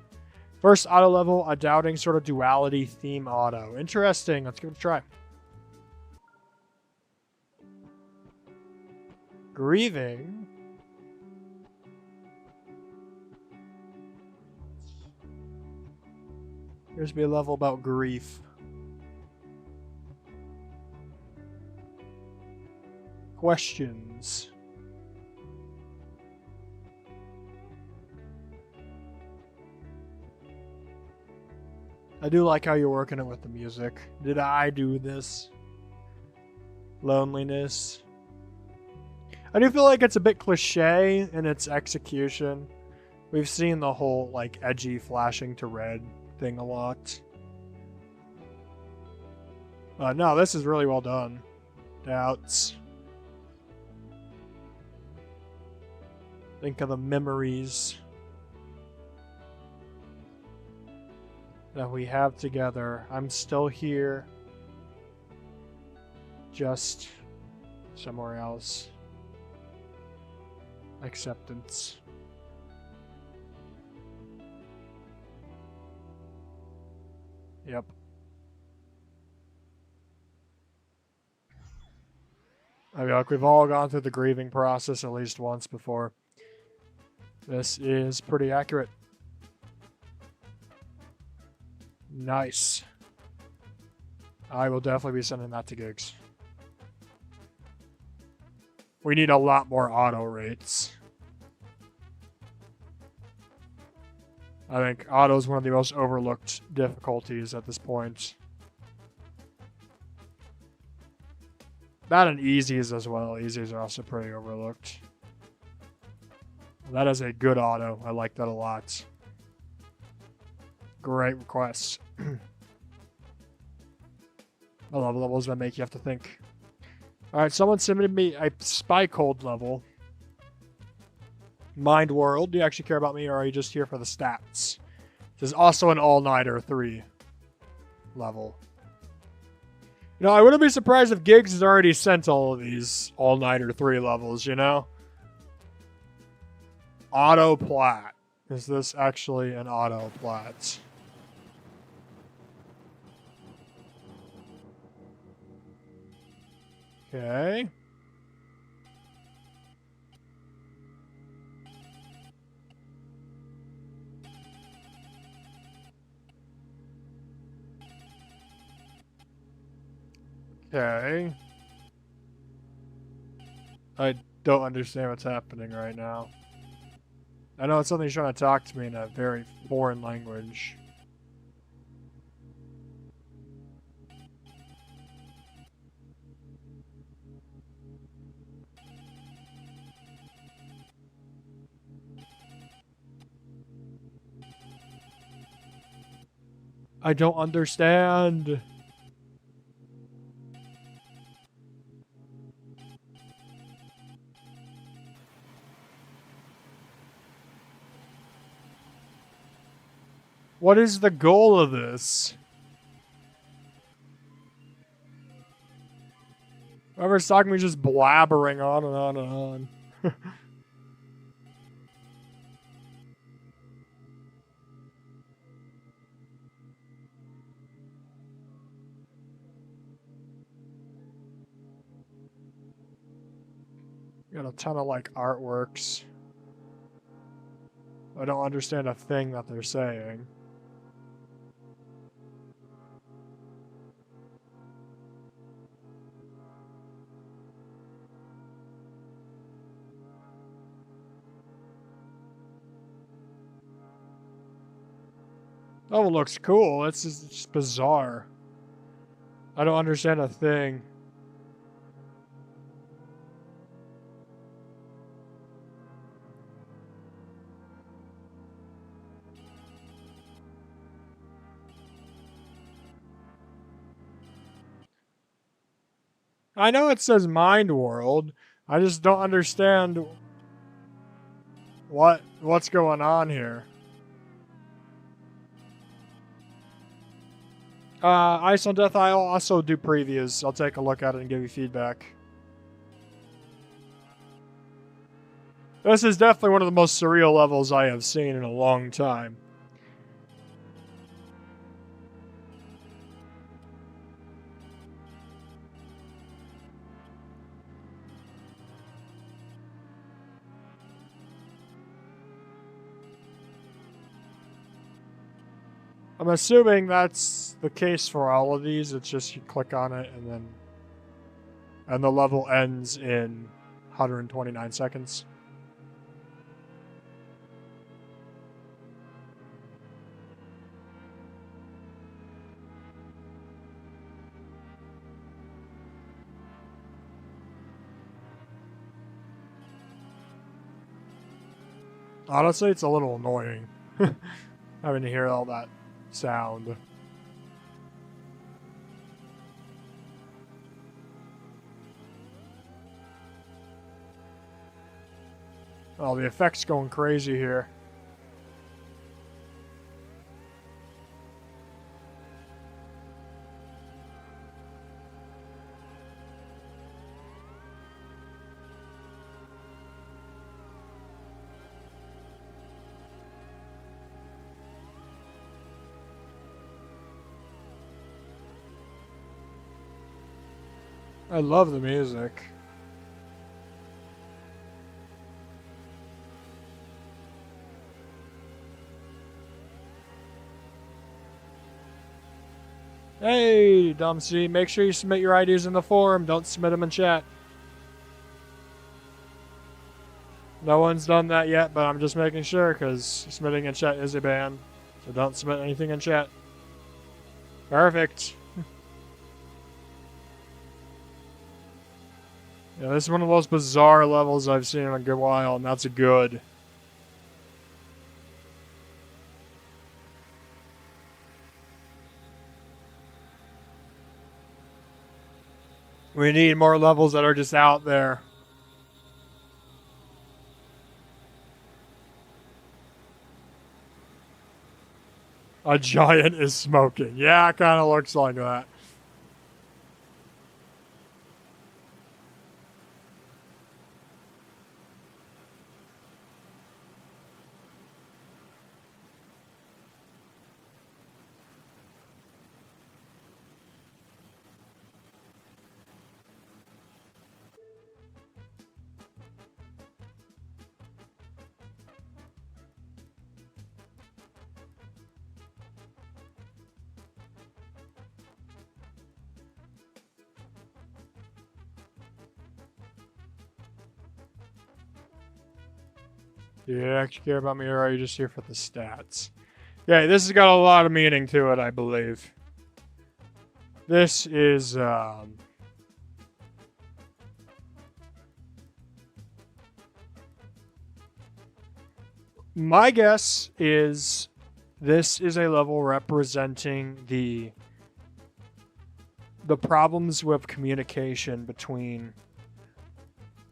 First auto level, a doubting sort of duality theme auto. Interesting. Let's give it a try. Grieving. Here's be a level about grief. Questions. I do like how you're working it with the music. Did I do this? Loneliness. I do feel like it's a bit cliche in its execution. We've seen the whole, like, edgy flashing to red thing a lot. No, this is really well done. Doubts. Think of the memories that we have together. I'm still here. Just somewhere else. Acceptance. Yep. I mean, like, we've all gone through the grieving process at least once before. This is pretty accurate. Nice. I will definitely be sending that to Gigs. We need a lot more auto rates. I think auto is one of the most overlooked difficulties at this point. That and easies as well. Easies are also pretty overlooked. That is a good auto. I like that a lot. Great request. I love levels that make you have to think. Alright, someone submitted me a Spy Cold level. Mind World, do you actually care about me or are you just here for the stats? This is also an All-Nighter 3 level. You know, I wouldn't be surprised if Gigs has already sent all of these All-Nighter 3 levels, you know? Auto Plat. Is this actually an Auto Plat? Okay. Okay. I don't understand what's happening right now. I know it's something he's trying to talk to me in a very foreign language. I don't understand. What is the goal of this? Whoever's talking to me just blabbering on and on and on. Got a ton of like artworks. I don't understand a thing that they're saying. Oh, it looks cool. It's just bizarre. I don't understand a thing. I know it says Mind World. I just don't understand what's going on here. Ice on Death, I'll also do previews. I'll take a look at it and give you feedback. This is definitely one of the most surreal levels I have seen in a long time. I'm assuming that's the case for all of these. It's just you click on it and the level ends in 129 seconds. Honestly, it's a little annoying having to hear all that sound. Oh, the effect's going crazy here. I love the music. Hey, Dumpsy, make sure you submit your ideas in the forum. Don't submit them in chat. No one's done that yet, but I'm just making sure because submitting in chat is a ban. So don't submit anything in chat. Perfect. Yeah, this is one of the most bizarre levels I've seen in a good while, and that's good. We need more levels that are just out there. A giant is smoking. Yeah, it kind of looks like that. Do you actually care about me, or are you just here for the stats? Yeah, this has got a lot of meaning to it, I believe. This is, my guess is this is a level representing the problems with communication between,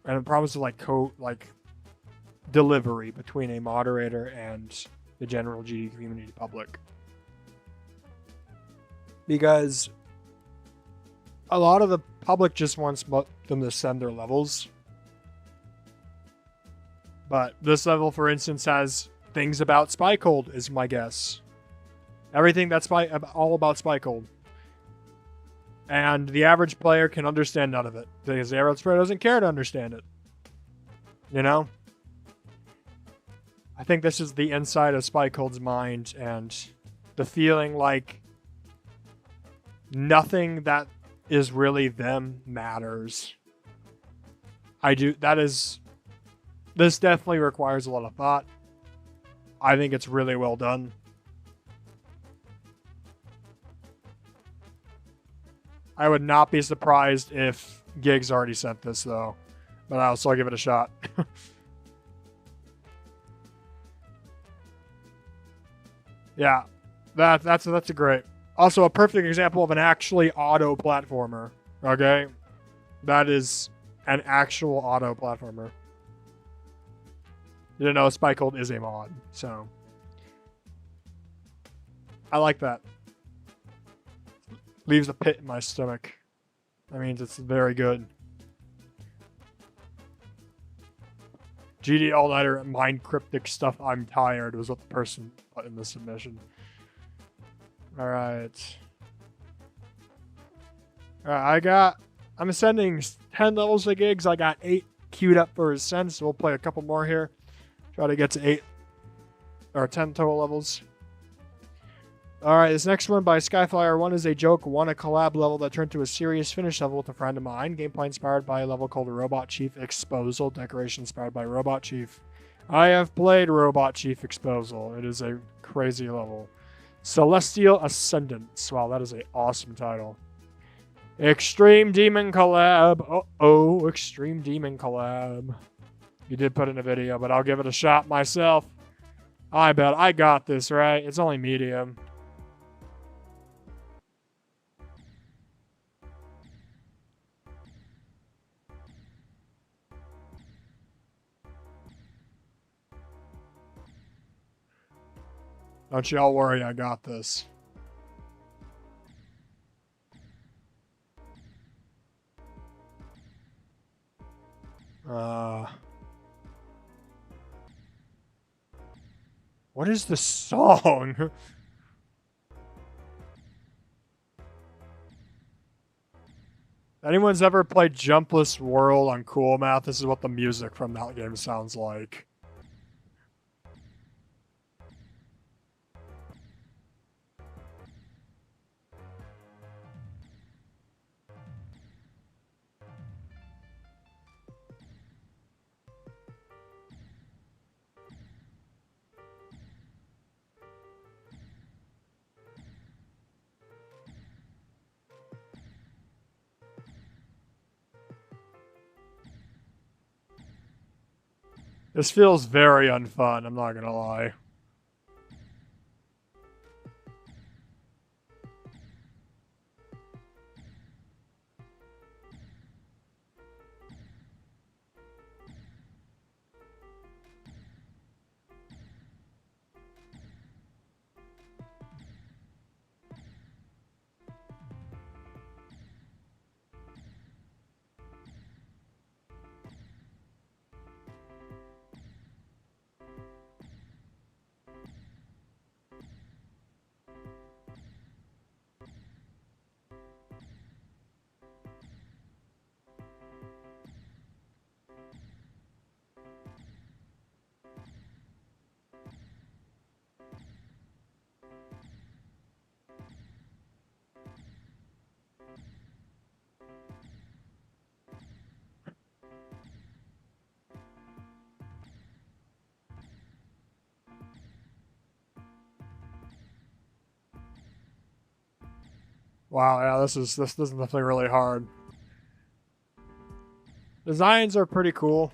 and the problems with like delivery between a moderator and the general GD community public. Because a lot of the public just wants them to send their levels. But this level, for instance, has things about Spycold, is my guess. Everything that's all about Spycold. And the average player can understand none of it. Because the average player doesn't care to understand it. You know? I think this is the inside of Spycold's mind and the feeling like nothing that is really them matters. This definitely requires a lot of thought. I think it's really well done. I would not be surprised if Gigs already sent this though, but I'll still give it a shot. Yeah, that's a great. Also, a perfect example of an actually auto platformer. Okay, that is an actual auto platformer. You know, Spycold is a mod, so I like that. Leaves a pit in my stomach. That means it's very good. GD all-nighter mind cryptic stuff. I'm tired was what the person put in the submission. All right. I'm ascending 10 levels of Gigs. I got 8 queued up for Ascend, so we'll play a couple more here. Try to get to 8 or 10 total levels. Alright, this next one by Skyflyer 1 is a joke, one a collab level that turned to a serious finish level with a friend of mine. Gameplay inspired by a level called Robot Chief Exposal. Decoration inspired by Robot Chief. I have played Robot Chief Exposal. It is a crazy level. Celestial Ascendance. Wow, that is an awesome title. Extreme Demon Collab. Uh-oh, Extreme Demon Collab. You did put in a video, but I'll give it a shot myself. I bet I got this, right? It's only medium. Don't y'all worry, I got this. What is the song? Anyone's ever played Jumpless World on Cool Math? This is what the music from that game sounds like. This feels very unfun, I'm not gonna lie. Wow, yeah, this is definitely really hard. Designs are pretty cool.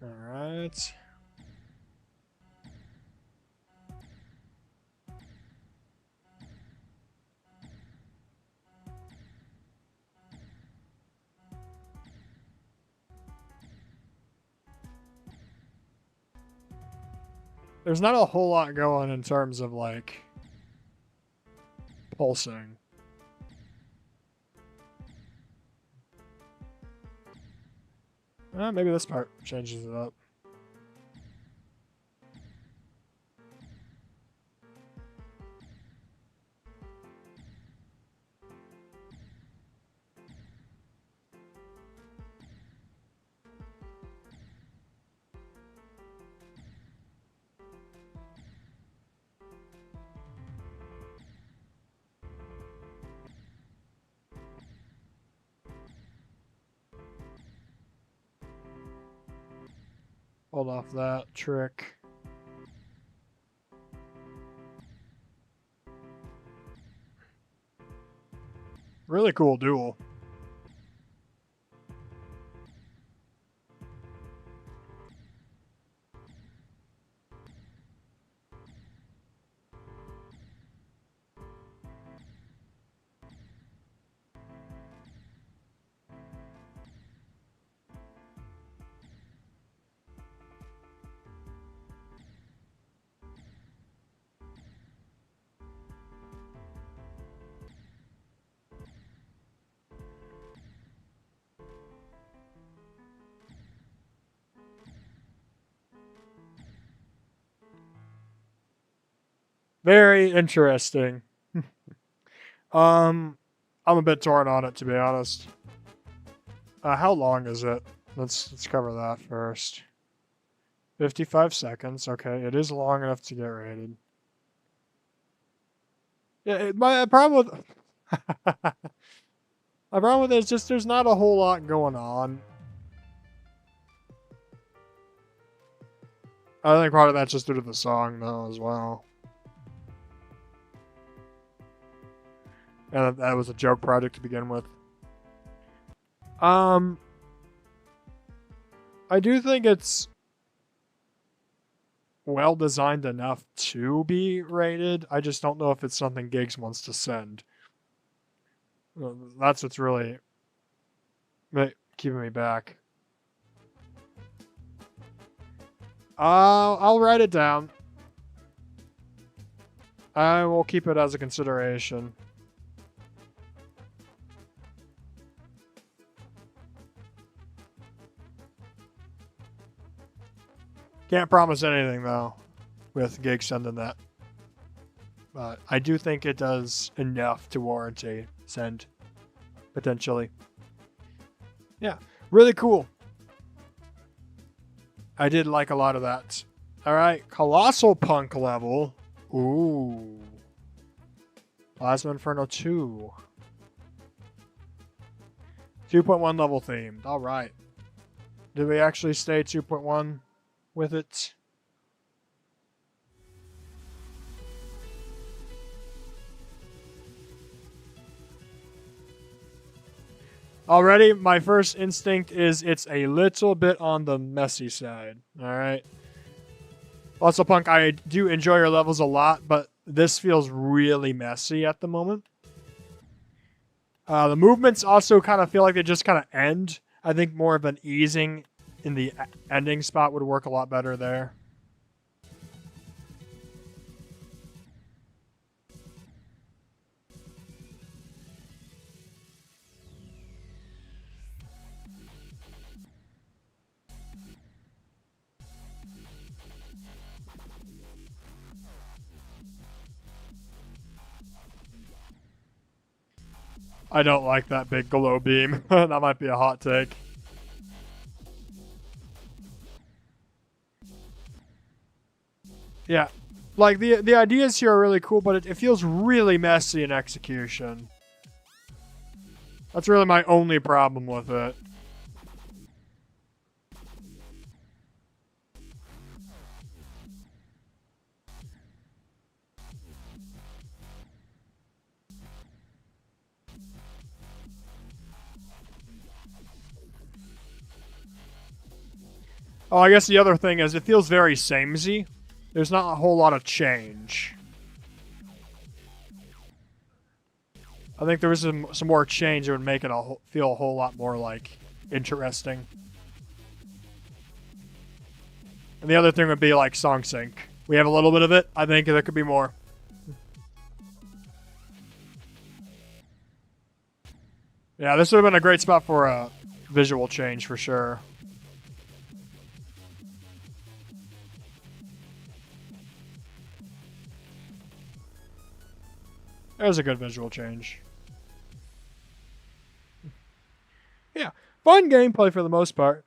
All right. There's not a whole lot going in terms of like pulsing. Maybe this part changes it up. Hold off that trick. Really cool duel. Very interesting. I'm a bit torn on it, to be honest. How long is it? Let's cover that first. 55 seconds. Okay, it is long enough to get rated. Yeah, my problem with my problem with it is just there's not a whole lot going on. I think part of that's just due to the song, though, as well. And that was a joke project to begin with. I do think it's well designed enough to be rated. I just don't know if it's something Gigs wants to send. That's what's really keeping me back. I'll write it down. I will keep it as a consideration. Can't promise anything, though, with Gigs sending that. But I do think it does enough to warrant a send, potentially. Yeah, really cool. I did like a lot of that. All right, Colossal Punk level. Ooh. Plasma Inferno 2. 2.1 level themed. All right. Did we actually stay 2.1 with it? Already, my first instinct is it's a little bit on the messy side. All right. Also, Punk, I do enjoy your levels a lot, but this feels really messy at the moment. The movements also kind of feel like they just kind of end. I think more of an easing in the ending spot would work a lot better there. I don't like that big glow beam. That might be a hot take. Yeah. Like, the ideas here are really cool, but it feels really messy in execution. That's really my only problem with it. Oh, I guess the other thing is it feels very samey. There's not a whole lot of change. I think there was some more change that would make it feel a whole lot more, like, interesting. And the other thing would be, like, song sync. We have a little bit of it. I think there could be more. Yeah, this would have been a great spot for a visual change for sure. There's a good visual change. Yeah, fun gameplay for the most part.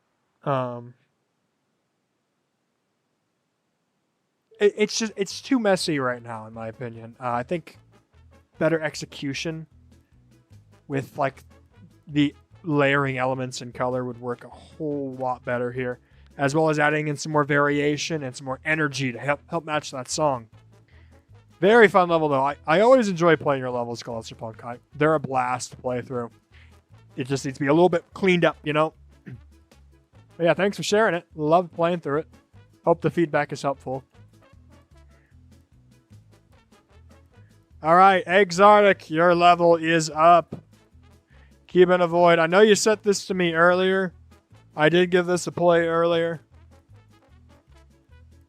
It's too messy right now, in my opinion. I think better execution with, like, the layering elements and color would work a whole lot better here, as well as adding in some more variation and some more energy to help match that song. Very fun level, though. I always enjoy playing your levels, Clusterpunk. They're a blast to play through. It just needs to be a little bit cleaned up, you know? But yeah, thanks for sharing it. Love playing through it. Hope the feedback is helpful. All right, Exotic, your level is up. Keep a Void. I know you sent this to me earlier. I did give this a play earlier.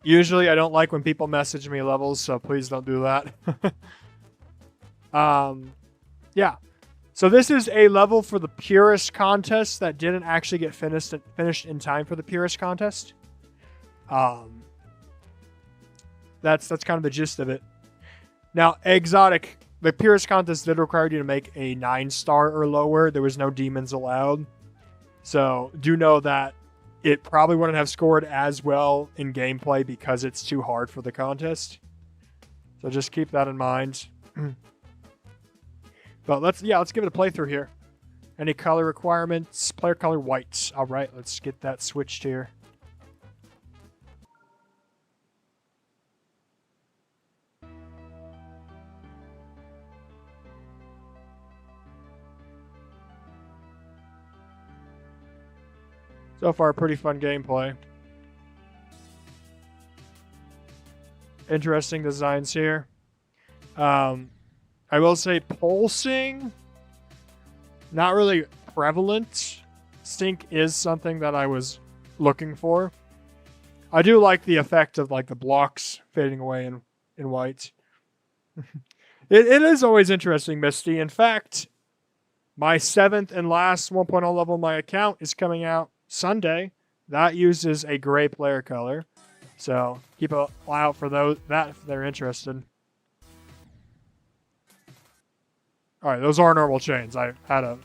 Usually I don't like when people message me levels, so please don't do that. Yeah. So this is a level for the Purist contest that didn't actually get finished in time for the Purist contest. That's kind of the gist of it. Now, Exotic, the Purist contest did require you to make a 9-star or lower. There was no demons allowed. So do know that it probably wouldn't have scored as well in gameplay because it's too hard for the contest. So just keep that in mind. But let's give it a playthrough here. Any color requirements? Player color white. All right, let's get that switched here. So far, pretty fun gameplay. Interesting designs here. I will say pulsing, not really prevalent. Sync is something that I was looking for. I do like the effect of like the blocks fading away in white. It is always interesting, Misty. In fact, my 7th and last 1.0 level of my account is coming out Sunday. That uses a gray player color. So keep an eye out for that if they're interested. All right, those are normal chains. I had a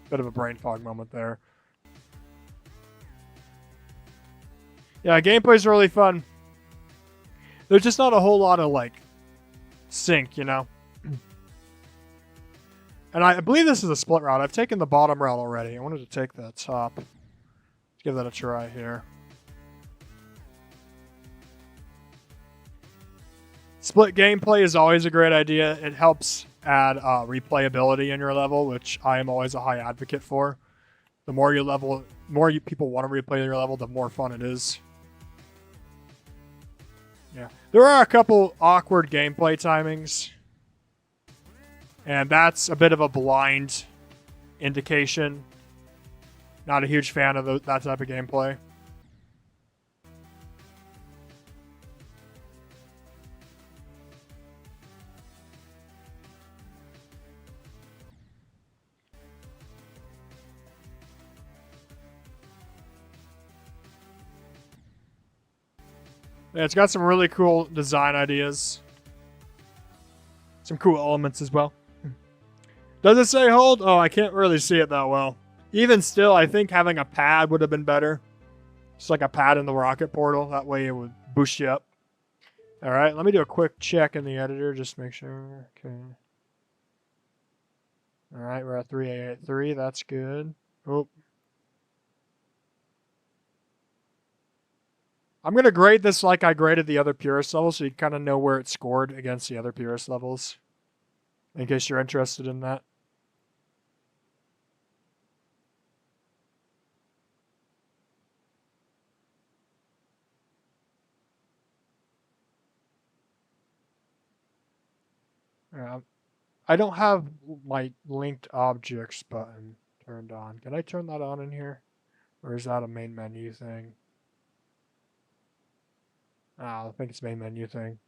bit of a brain fog moment there. Yeah, gameplay's really fun. There's just not a whole lot of like sync, you know. And I believe this is a split route. I've taken the bottom route already. I wanted to take the top. Let's give that a try here. Split gameplay is always a great idea. It helps add replayability in your level, which I am always a high advocate for. The more you level, people want to replay your level, the more fun it is. Yeah, there are a couple awkward gameplay timings, and that's a bit of a blind indication. Not a huge fan of that type of gameplay. Yeah, it's got some really cool design ideas. Some cool elements as well. Does it say hold? Oh, I can't really see it that well. Even still, I think having a pad would have been better. Just like a pad in the rocket portal. That way it would boost you up. All right, let me do a quick check in the editor. Just to make sure. Okay. All right, we're at 3883. That's good. Oh. I'm going to grade this like I graded the other Purist levels, so you kind of know where it scored against the other Purist levels. In case you're interested in that. I don't have my linked objects button turned on. Can I turn that on in here? Or is that a main menu thing? I think it's a main menu thing.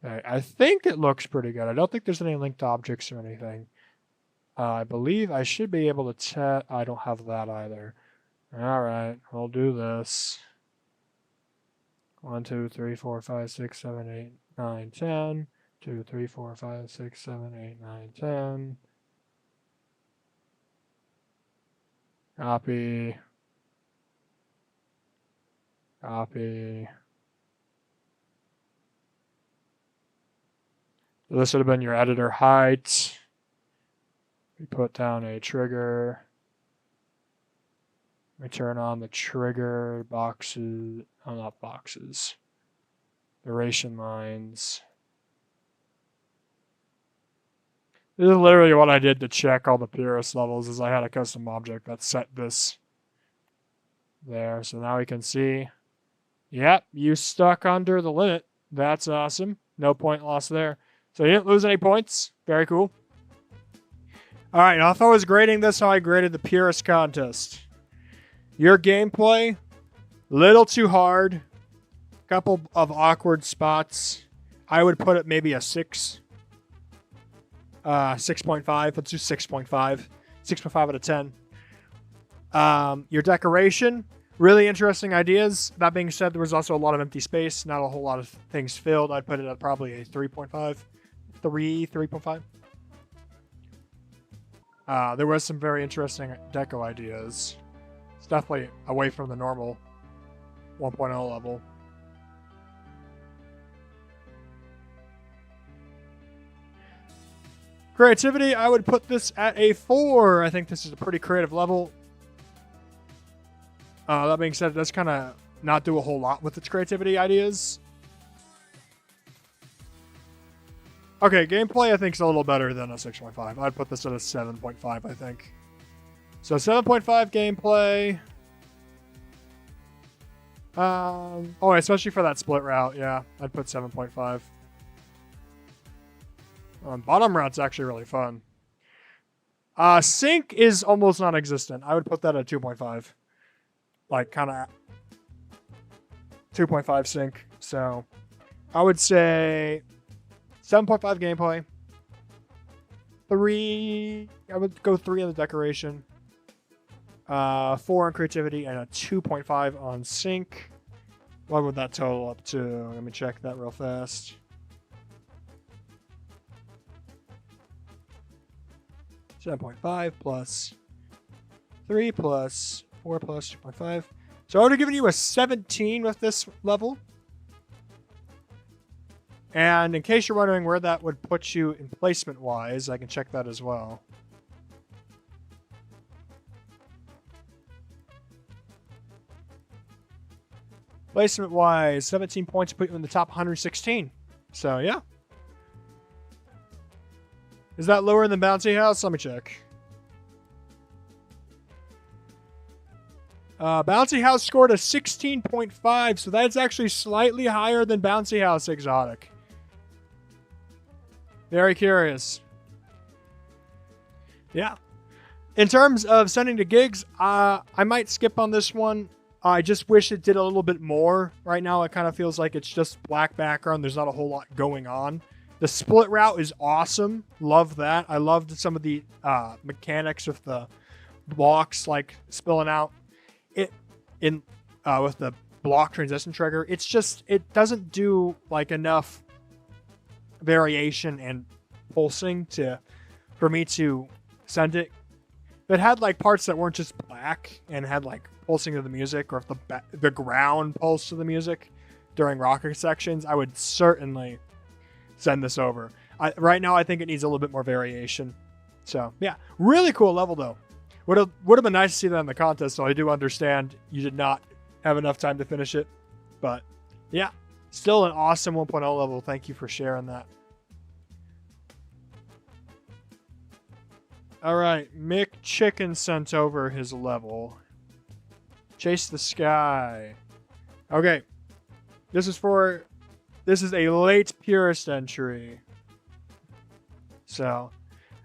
Okay, I think it looks pretty good. I don't think there's any linked objects or anything. I believe I should be able to I don't have that either. Alright, we'll do this. 1, 2, 3, 4, 5, 6, 7, 8, 9, 10. 2, 3, 4, 5, 6, 7, 8, 9, 10. Copy. Copy. This would have been your editor height. We put down a trigger. We turn on the trigger boxes. Oh, not boxes. Duration lines. This is literally what I did to check all the purist levels is I had a custom object that set this there. So now we can see, yep, you stuck under the limit. That's awesome. No point lost there. So you didn't lose any points. Very cool. All right, now if I was grading this how I graded the purist contest. Your gameplay, little too hard. Couple of awkward spots. I would put it maybe a 6. 6.5. Let's do 6.5. 6.5 out of 10. Your decoration, really interesting ideas. That being said, there was also a lot of empty space. Not a whole lot of things filled. I'd put it at probably a 3.5. 3.5. There was some very interesting deco ideas. It's definitely away from the normal 1.0 level. Creativity, I would put this at a 4. I think this is a pretty creative level. That being said, it does kind of not do a whole lot with its creativity ideas. Okay, gameplay I think is a little better than a 6.5. I'd put this at a 7.5, I think. So 7.5 gameplay. Oh, especially for that split route, yeah. I'd put 7.5. Bottom route's actually really fun. Sync is almost non-existent. I would put that at 2.5. Like, kind of 2.5 sync. So, I would say 7.5 gameplay. 3. I would go 3 on the decoration. 4 on creativity and a 2.5 on sync. What would that total up to? Let me check that real fast. $7.5 plus 3 plus 4 plus 2.5. So I would have given you a 17 with this level. And in case you're wondering where that would put you in placement-wise, I can check that as well. Placement-wise, 17 points put you in the top 116. So, yeah. Is that lower than Bouncy House? Let me check. Bouncy House scored a 16.5, so that's actually slightly higher than Bouncy House Exotic. Very curious. Yeah. In terms of sending to gigs, I might skip on this one. I just wish it did a little bit more. Right now, it kind of feels like it's just black background. There's not a whole lot going on. The split route is awesome. Love that. I loved some of the mechanics with the blocks like spilling out with the block transition trigger. It's just, it doesn't do like enough variation and pulsing for me to send it. If it had like parts that weren't just black and had like pulsing to the music, or if the ground pulse to the music during rocker sections, I would certainly send this over. Right now, I think it needs a little bit more variation. So, yeah. Really cool level, though. Would have been nice to see that in the contest, so I do understand you did not have enough time to finish it. But, yeah. Still an awesome 1.0 level. Thank you for sharing that. All right. Mick Chicken sent over his level. Chase the Sky. Okay. This is a late purist entry. So,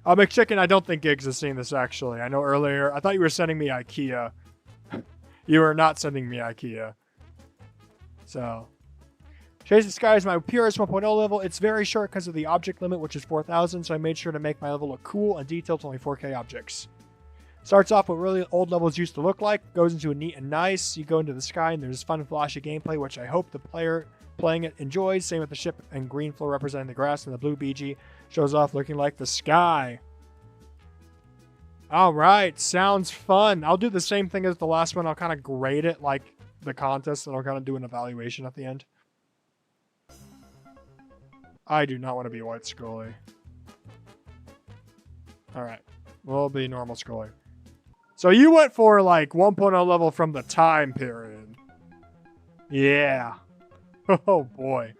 McChicken, I don't think Gigs has seen this actually. I know earlier, I thought you were sending me IKEA. You are not sending me IKEA. So, Chase the Sky is my purist 1.0 level. It's very short because of the object limit, which is 4,000, so I made sure to make my level look cool and detailed to only 4K objects. Starts off what really old levels used to look like, goes into a neat and nice. You go into the sky and there's fun and flashy gameplay, which I hope the player playing it enjoys. Same with the ship and green floor representing the grass, and the blue BG shows off looking like the sky. All right, sounds fun. I'll do the same thing as the last one. I'll kind of grade it like the contest, and I'll kind of do an evaluation at the end. I do not want to be White Scully. All right, we'll be normal Scully. So you went for like 1.0 level from the time period. Yeah. Oh boy.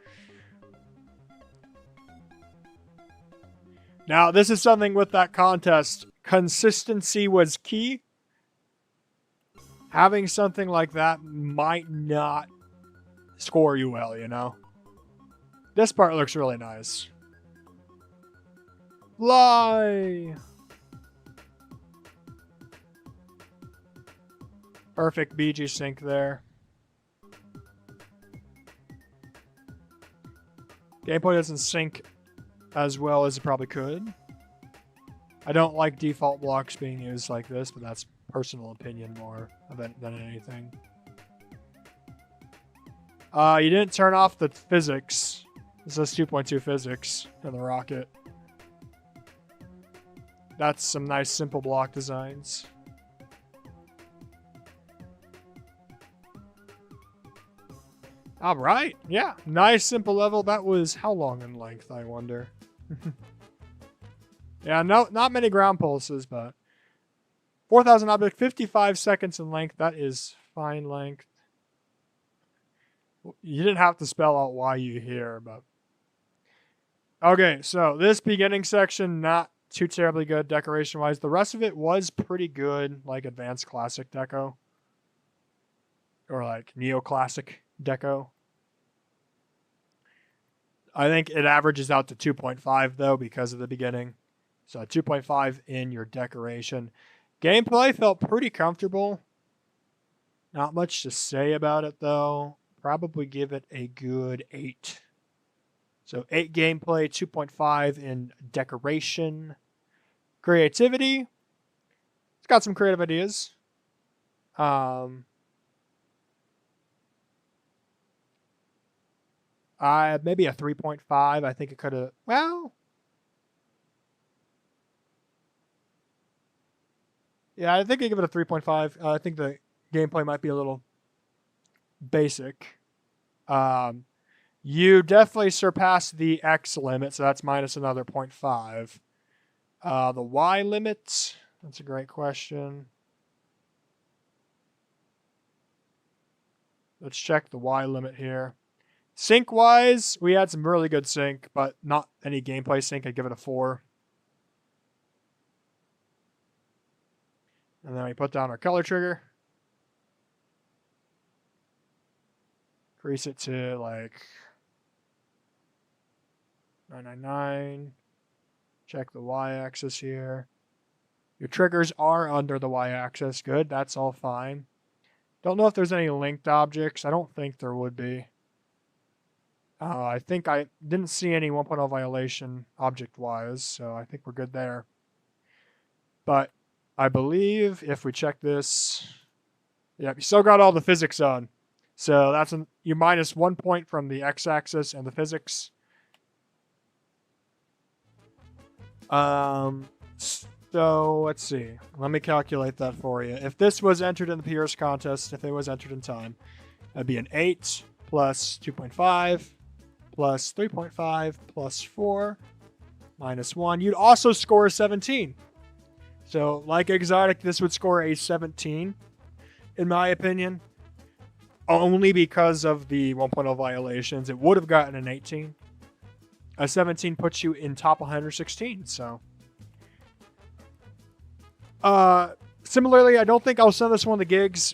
Now, this is something with that contest. Consistency was key. Having something like that might not score you well, you know? This part looks really nice. Fly! Perfect BG sync there. Gameplay doesn't sync as well as it probably could. I don't like default blocks being used like this, but that's personal opinion more than anything. You didn't turn off the physics. This is 2.2 physics in the rocket. That's some nice simple block designs. All right. Yeah. Nice simple level. That was how long in length, I wonder. Yeah, no, not many ground pulses, but 4,000 object, 55 seconds in length. That is fine length. You didn't have to spell out why you here, but okay. So this beginning section, not too terribly good decoration wise. The rest of it was pretty good, like advanced classic deco or like neoclassic deco. I think it averages out to 2.5 though because of the beginning. So 2.5 in your decoration. Gameplay felt pretty comfortable. Not much to say about it though. Probably give it a good 8. So 8 gameplay, 2.5 in decoration. Creativity. It's got some creative ideas. Maybe a 3.5. I think it could have, well, yeah, I think I give it a 3.5. I think the gameplay might be a little basic. You definitely surpassed the X limit, so that's minus another 0.5. The Y limit, that's a great question. Let's check the Y limit here. Sync-wise, we had some really good sync, but not any gameplay sync. I'd give it a 4. And then we put down our color trigger. Increase it to like 999. Check the y-axis here. Your triggers are under the y-axis. Good, that's all fine. Don't know if there's any linked objects. I don't think there would be. I think I didn't see any 1.0 violation object-wise, so I think we're good there. But I believe if we check this, yeah, you still got all the physics on. So that's you minus 1 point from the x-axis and the physics. So let's see. Let me calculate that for you. If this was entered in the Pierce contest, if it was entered in time, that'd be an 8 plus 2.5 plus 3.5 plus 4 minus 1. You'd also score a 17. So like Exotic, this would score a 17, in my opinion. Only because of the 1.0 violations. It would have gotten an 18. A 17 puts you in top 116, so. Similarly, I don't think I'll send this one to gigs.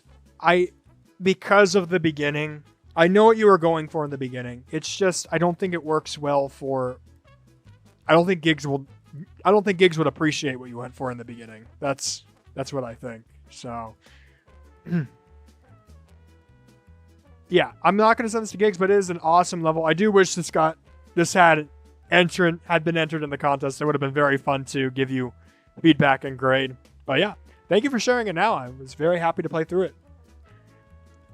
Because of the beginning. I know what you were going for in the beginning. It's just, I don't think it works well for... I don't think gigs would appreciate what you went for in the beginning. That's what I think. So... yeah, I'm not going to send this to gigs, but it is an awesome level. I do wish this had been entered in the contest. It would have been very fun to give you feedback and grade. But yeah, thank you for sharing it now. I was very happy to play through it.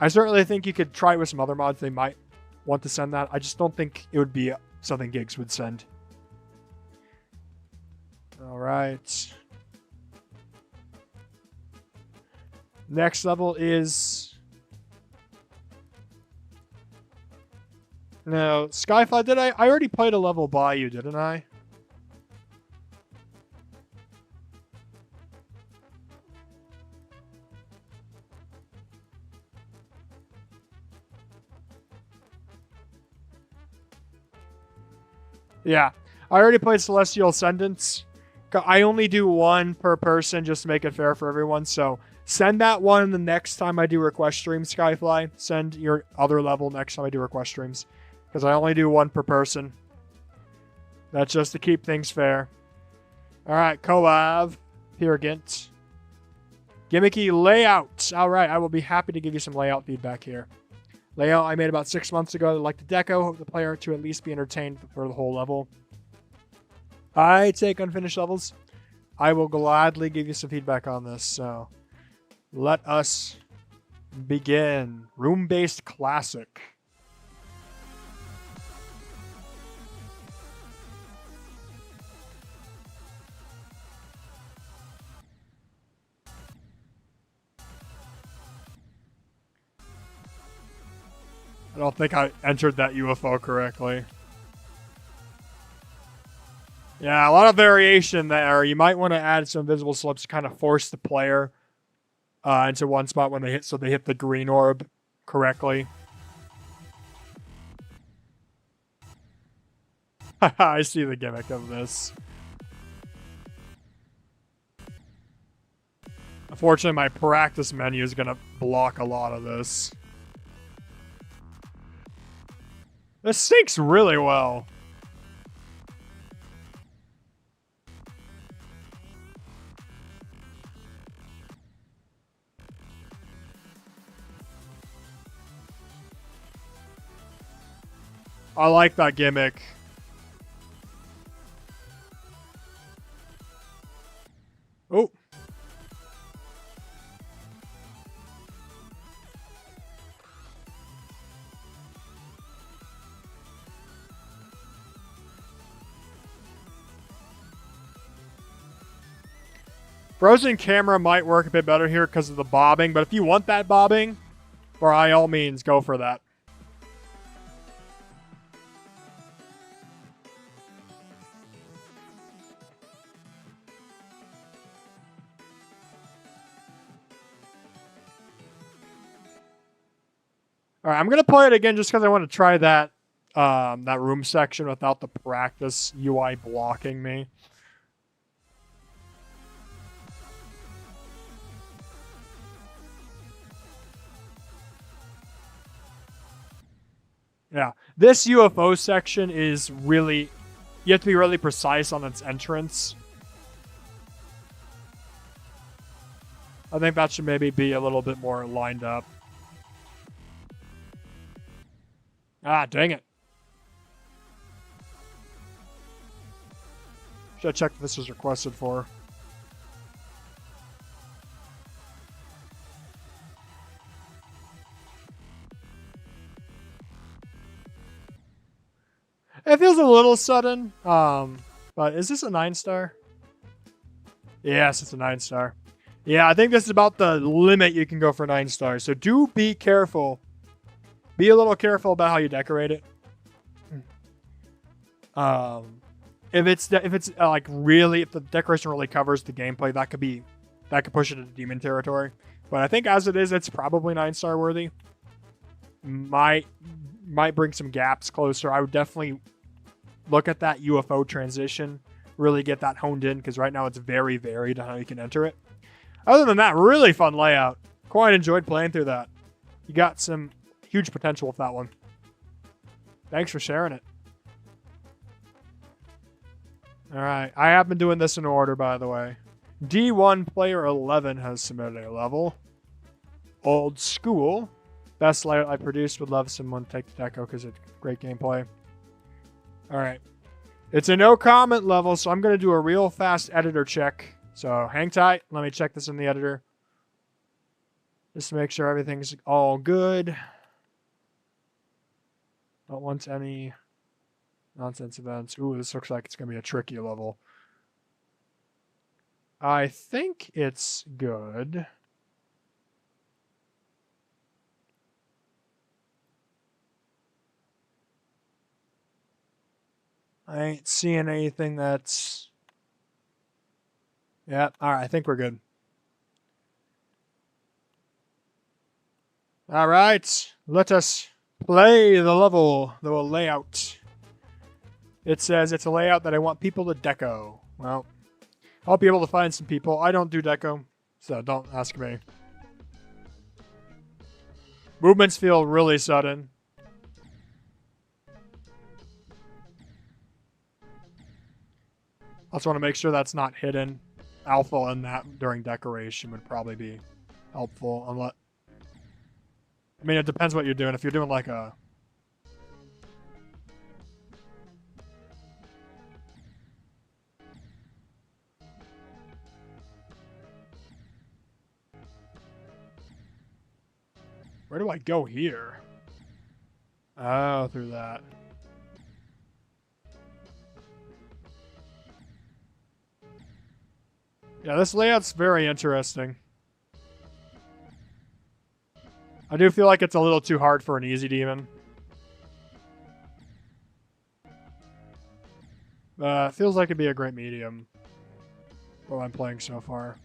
I certainly think you could try it with some other mods. They might want to send that. I just don't think it would be something gigs would send. All right. Next level is... No, Skyfly, did I already played a level by you, didn't I? Yeah. I already played Celestial Ascendants. I only do one per person just to make it fair for everyone. So send that one the next time I do request streams, Skyfly. Send your other level next time I do request streams. Because I only do one per person. That's just to keep things fair. Alright, collab. Pirgant. Gimmicky layout. Alright, I will be happy to give you some layout feedback here. Layout I made about 6 months ago. I like the deco. Hope the player to at least be entertained for the whole level. I take unfinished levels. I will gladly give you some feedback on this. So let us begin. Room-based classic. I don't think I entered that UFO correctly. Yeah, a lot of variation there. You might want to add some visible slips to kind of force the player into one spot when they hit, so they hit the green orb correctly. I see the gimmick of this. Unfortunately, my practice menu is going to block a lot of this. This syncs really well. I like that gimmick. Oh. Frozen camera might work a bit better here because of the bobbing, but if you want that bobbing, by all means, go for that. All right, I'm gonna play it again just because I want to try that that room section without the practice UI blocking me. Yeah, this UFO section is really, you have to be really precise on its entrance. I think that should maybe be a little bit more lined up. Ah, dang it. Should I check if this was requested for? It feels a little sudden, but is this a 9-star? Yes, it's a 9-star. Yeah, I think this is about the limit you can go for 9 stars. So do be careful. Be a little careful about how you decorate it. If the decoration really covers the gameplay, that could push it into demon territory. But I think as it is, it's probably 9-star worthy. Might bring some gaps closer. I would definitely look at that UFO transition, really get that honed in, because right now it's very varied on how you can enter it. Other than that, really fun layout. Quite enjoyed playing through that. You got some huge potential with that one. Thanks for sharing it. All right, I have been doing this in order, by the way. D1 Player 11 has submitted a level. Old School. Best layout I produced. Would love someone to take the deco because it's great gameplay. All right. It's a no comment level, so I'm going to do a real fast editor check. So hang tight. Let me check this in the editor. Just to make sure everything's all good. Don't want any nonsense events. Ooh, this looks like it's going to be a tricky level. I think it's good. I ain't seeing anything that's... Yeah, alright, I think we're good. Alright, let us play the level, the layout. It says it's a layout that I want people to deco. Well, I'll be able to find some people. I don't do deco, so don't ask me. Movements feel really sudden. I just want to make sure that's not hidden. Alpha in that during decoration would probably be helpful. Unless, I mean, it depends what you're doing. If you're doing like a... Where do I go here? Oh, through that. Yeah, this layout's very interesting. I do feel like it's a little too hard for an easy demon. Feels like it'd be a great medium. What I'm playing so far.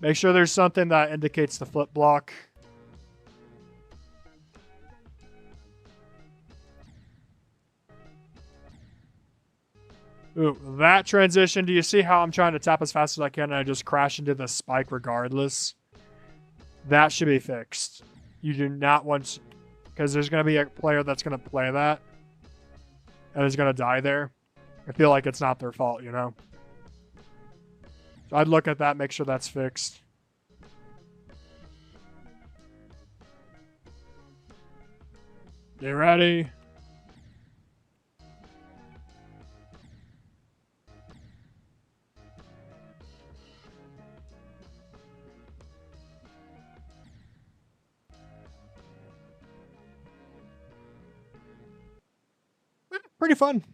Make sure there's something that indicates the flip block. Ooh, that transition. Do you see how I'm trying to tap as fast as I can and I just crash into the spike regardless? That should be fixed. You do not want to, because there's going to be a player that's going to play that and is going to die there. I feel like it's not their fault, you know? So I'd look at that, make sure that's fixed. Get ready. Pretty fun.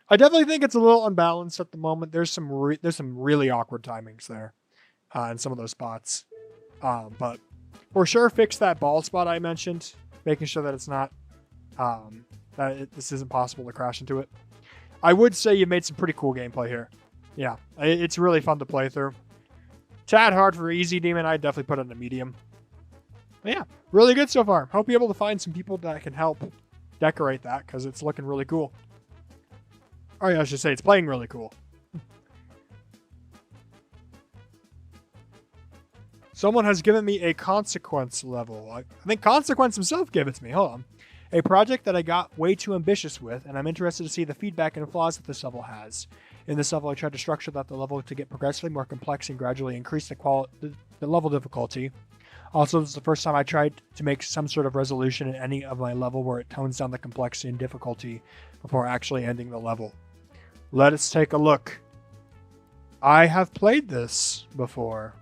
I definitely think it's a little unbalanced at the moment. There's some really awkward timings there in some of those spots. But for sure, fix that ball spot I mentioned, making sure that it's not this isn't possible to crash into it. I would say you made some pretty cool gameplay here. Yeah, it's really fun to play through. Tad hard for easy demon. I'd definitely put it in a medium. But yeah, really good so far. Hope you're able to find some people that can help decorate that because it's looking really cool. Or I should say it's playing really cool. Someone has given me a consequence level. I think Consequence himself gave it to me. Hold on. A project that I got way too ambitious with, and I'm interested to see the feedback and flaws that this level has. In this level, I tried to structure that the level to get progressively more complex and gradually increase the level difficulty. Also, this is the first time I tried to make some sort of resolution in any of my level where it tones down the complexity and difficulty before actually ending the level. Let us take a look. I have played this before.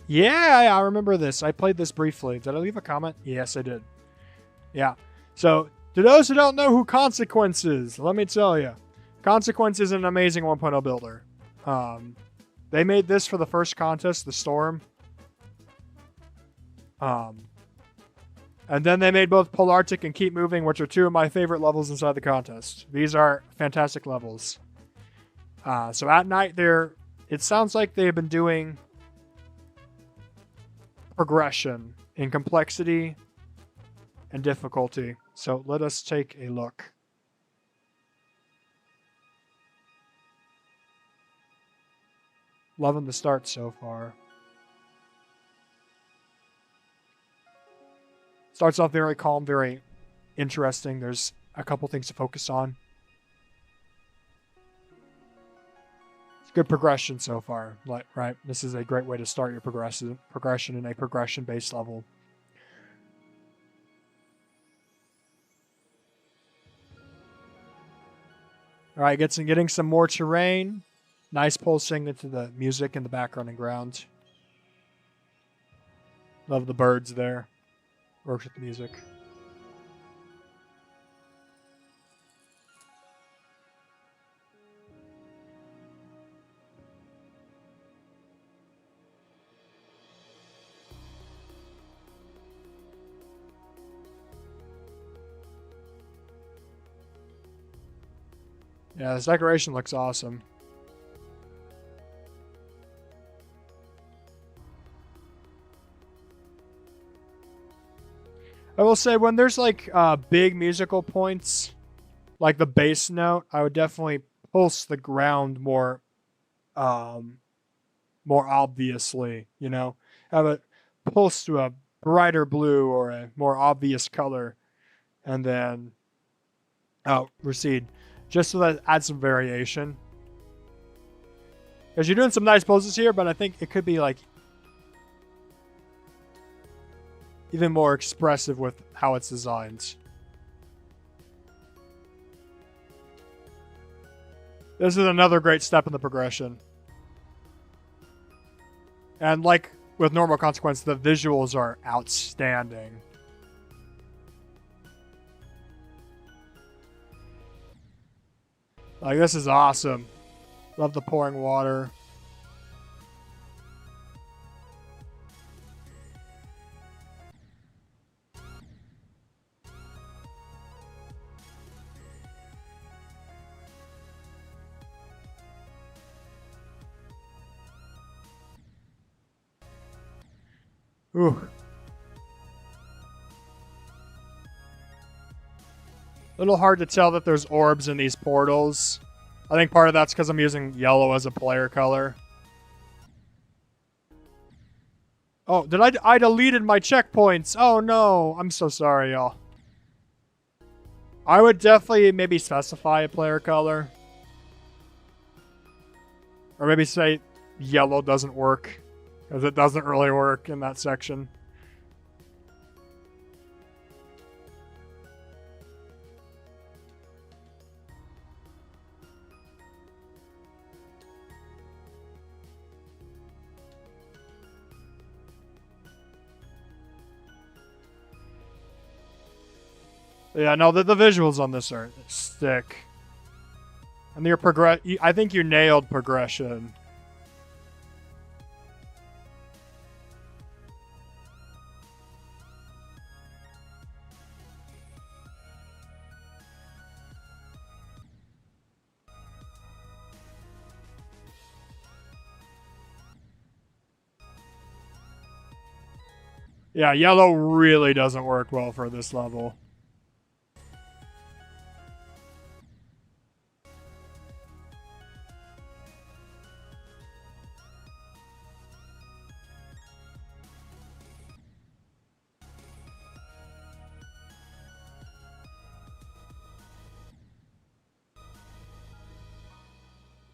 Yeah, I remember this. I played this briefly. Did I leave a comment? Yes, I did. Yeah. So, to those who don't know who Consequence is, let me tell you. Consequence is an amazing 1.0 builder. They made this for the first contest, the Storm. And then they made both Polartic and Keep Moving, which are two of my favorite levels inside the contest. These are fantastic levels. So at night, it sounds like they've been doing progression in complexity and difficulty. So let us take a look. Loving the start so far. Starts off very calm, very interesting. There's a couple things to focus on. It's good progression so far, right? This is a great way to start your progression in a progression-based level. All right, getting some more terrain. Nice pulsing into the music in the background and ground. Love the birds there. Works with the music. Yeah, this decoration looks awesome. I will say when there's like big musical points, like the bass note, I would definitely pulse the ground more more obviously, you know, have it pulse to a brighter blue or a more obvious color, and then recede, just so that it adds some variation. Because you're doing some nice poses here, but I think it could be like even more expressive with how it's designed. This is another great step in the progression. And like with Normal Consequence, the visuals are outstanding. Like, this is awesome. Love the pouring water. Ooh. A little hard to tell that there's orbs in these portals. I think part of that's because I'm using yellow as a player color. Oh, I deleted my checkpoints. Oh no, I'm so sorry, y'all. I would definitely maybe specify a player color. Or maybe say yellow doesn't work, because it doesn't really work in that section. Yeah, no, the visuals on this are sick. And your I think you nailed progression. Yeah, yellow really doesn't work well for this level.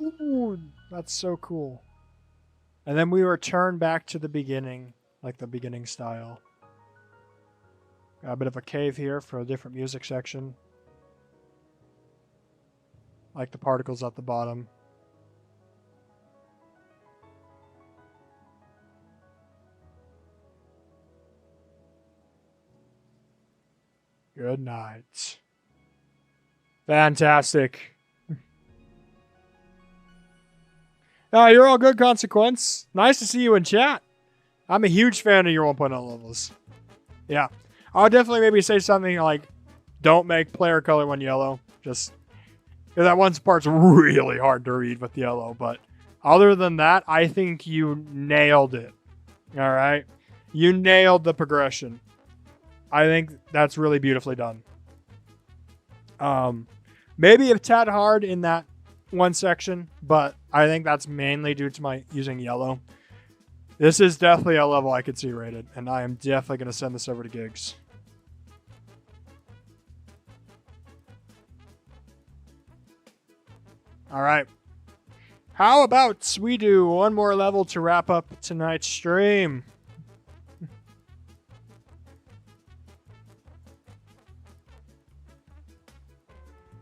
Ooh, that's so cool. And then we return back to the beginning, like the beginning style. Got a bit of a cave here for a different music section. Like the particles at the bottom. Good night. Fantastic. You're all good, Consequence. Nice to see you in chat. I'm a huge fan of your 1.0 levels. Yeah. I'll definitely maybe say something like, don't make player color one yellow. Just, that one part's really hard to read with yellow. But other than that, I think you nailed it. All right? You nailed the progression. I think that's really beautifully done. Maybe a tad hard in that one section, but I think that's mainly due to my using yellow. This is definitely a level I could see rated, and I am definitely going to send this over to Gigs. All right. How about we do one more level to wrap up tonight's stream?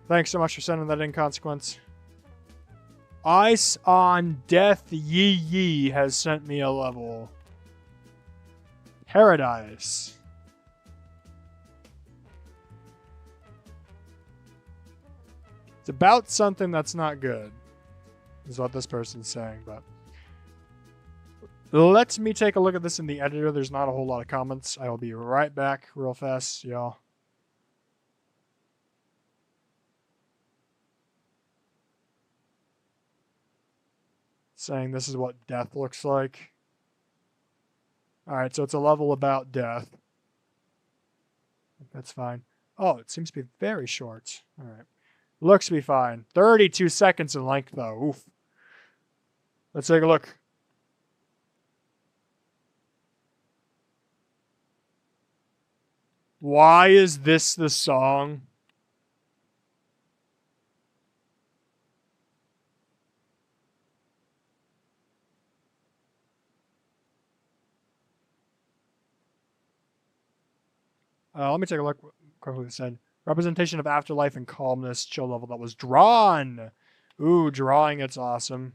Thanks so much for sending that in, Consequence. Ice on Death Yee Yee has sent me a level. Paradise. It's about something that's not good, is what this person's saying, but let me take a look at this in the editor. There's not a whole lot of comments. I will be right back real fast, y'all. Saying this is what death looks like. Alright, so it's a level about death. that's fine. Oh, it seems to be very short. All right. Looks to be fine. 32 seconds in length, though. Oof. Let's take a look. Why is this the song? Let me take a look quickly. It said representation of afterlife and calmness, chill level that was drawn. Ooh, drawing, it's awesome.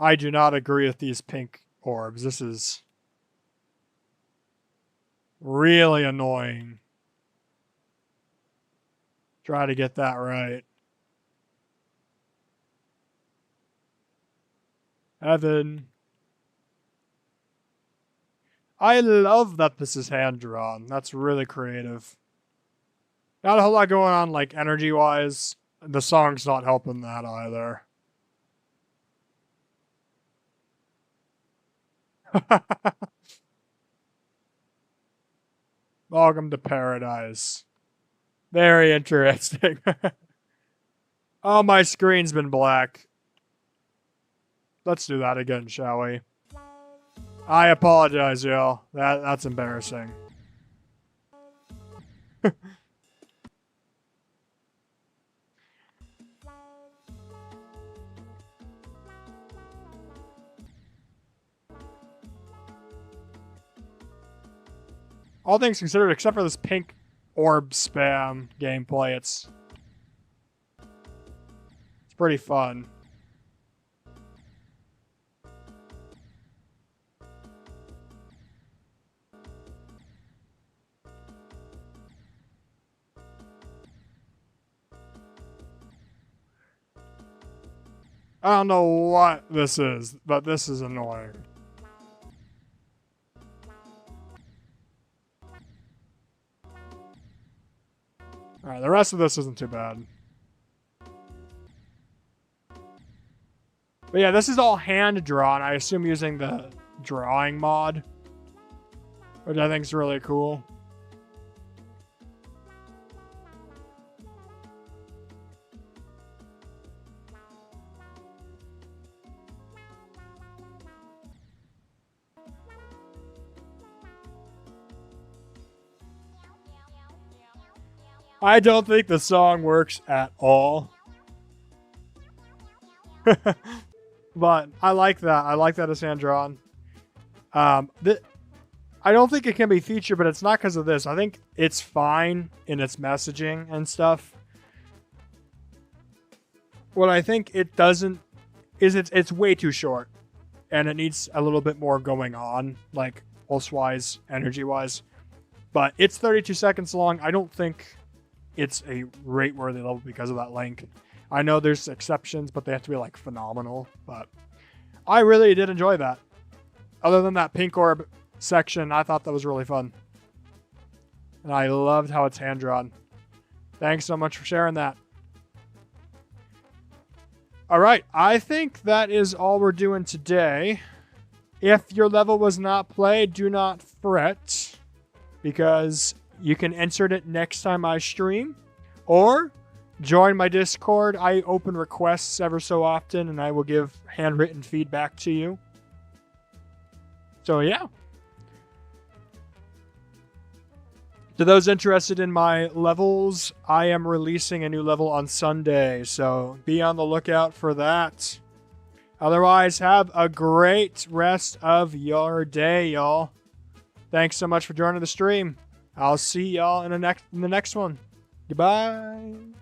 I do not agree with these pink orbs. This is really annoying. Try to get that right. Evan. I love that this is hand-drawn. That's really creative. Not a whole lot going on, like, energy-wise. The song's not helping that either. Welcome to paradise. Very interesting. Oh, my screen's been black. Let's do that again, shall we? I apologize, y'all. That's embarrassing. All things considered, except for this pink orb spam gameplay, it's pretty fun. I don't know what this is, but this is annoying. Alright, the rest of this isn't too bad. But yeah, this is all hand-drawn, I assume using the drawing mod, which I think is really cool. I don't think the song works at all. But I like that. I like that it's hand-drawn. I don't think it can be featured, but it's not because of this. I think it's fine in its messaging and stuff. What I think it doesn't is it's way too short. And it needs a little bit more going on, like pulse-wise, energy-wise. But it's 32 seconds long. I don't think it's a rate-worthy level because of that length. I know there's exceptions, but they have to be like phenomenal. But I really did enjoy that. Other than that pink orb section, I thought that was really fun. And I loved how it's hand-drawn. Thanks so much for sharing that. Alright, I think that is all we're doing today. If your level was not played, do not fret, because you can insert it next time I stream, or join my Discord. I open requests ever so often, and I will give handwritten feedback to you. So yeah. To those interested in my levels, I am releasing a new level on Sunday, so be on the lookout for that. Otherwise, have a great rest of your day, y'all. Thanks so much for joining the stream. I'll see y'all in the next one. Goodbye.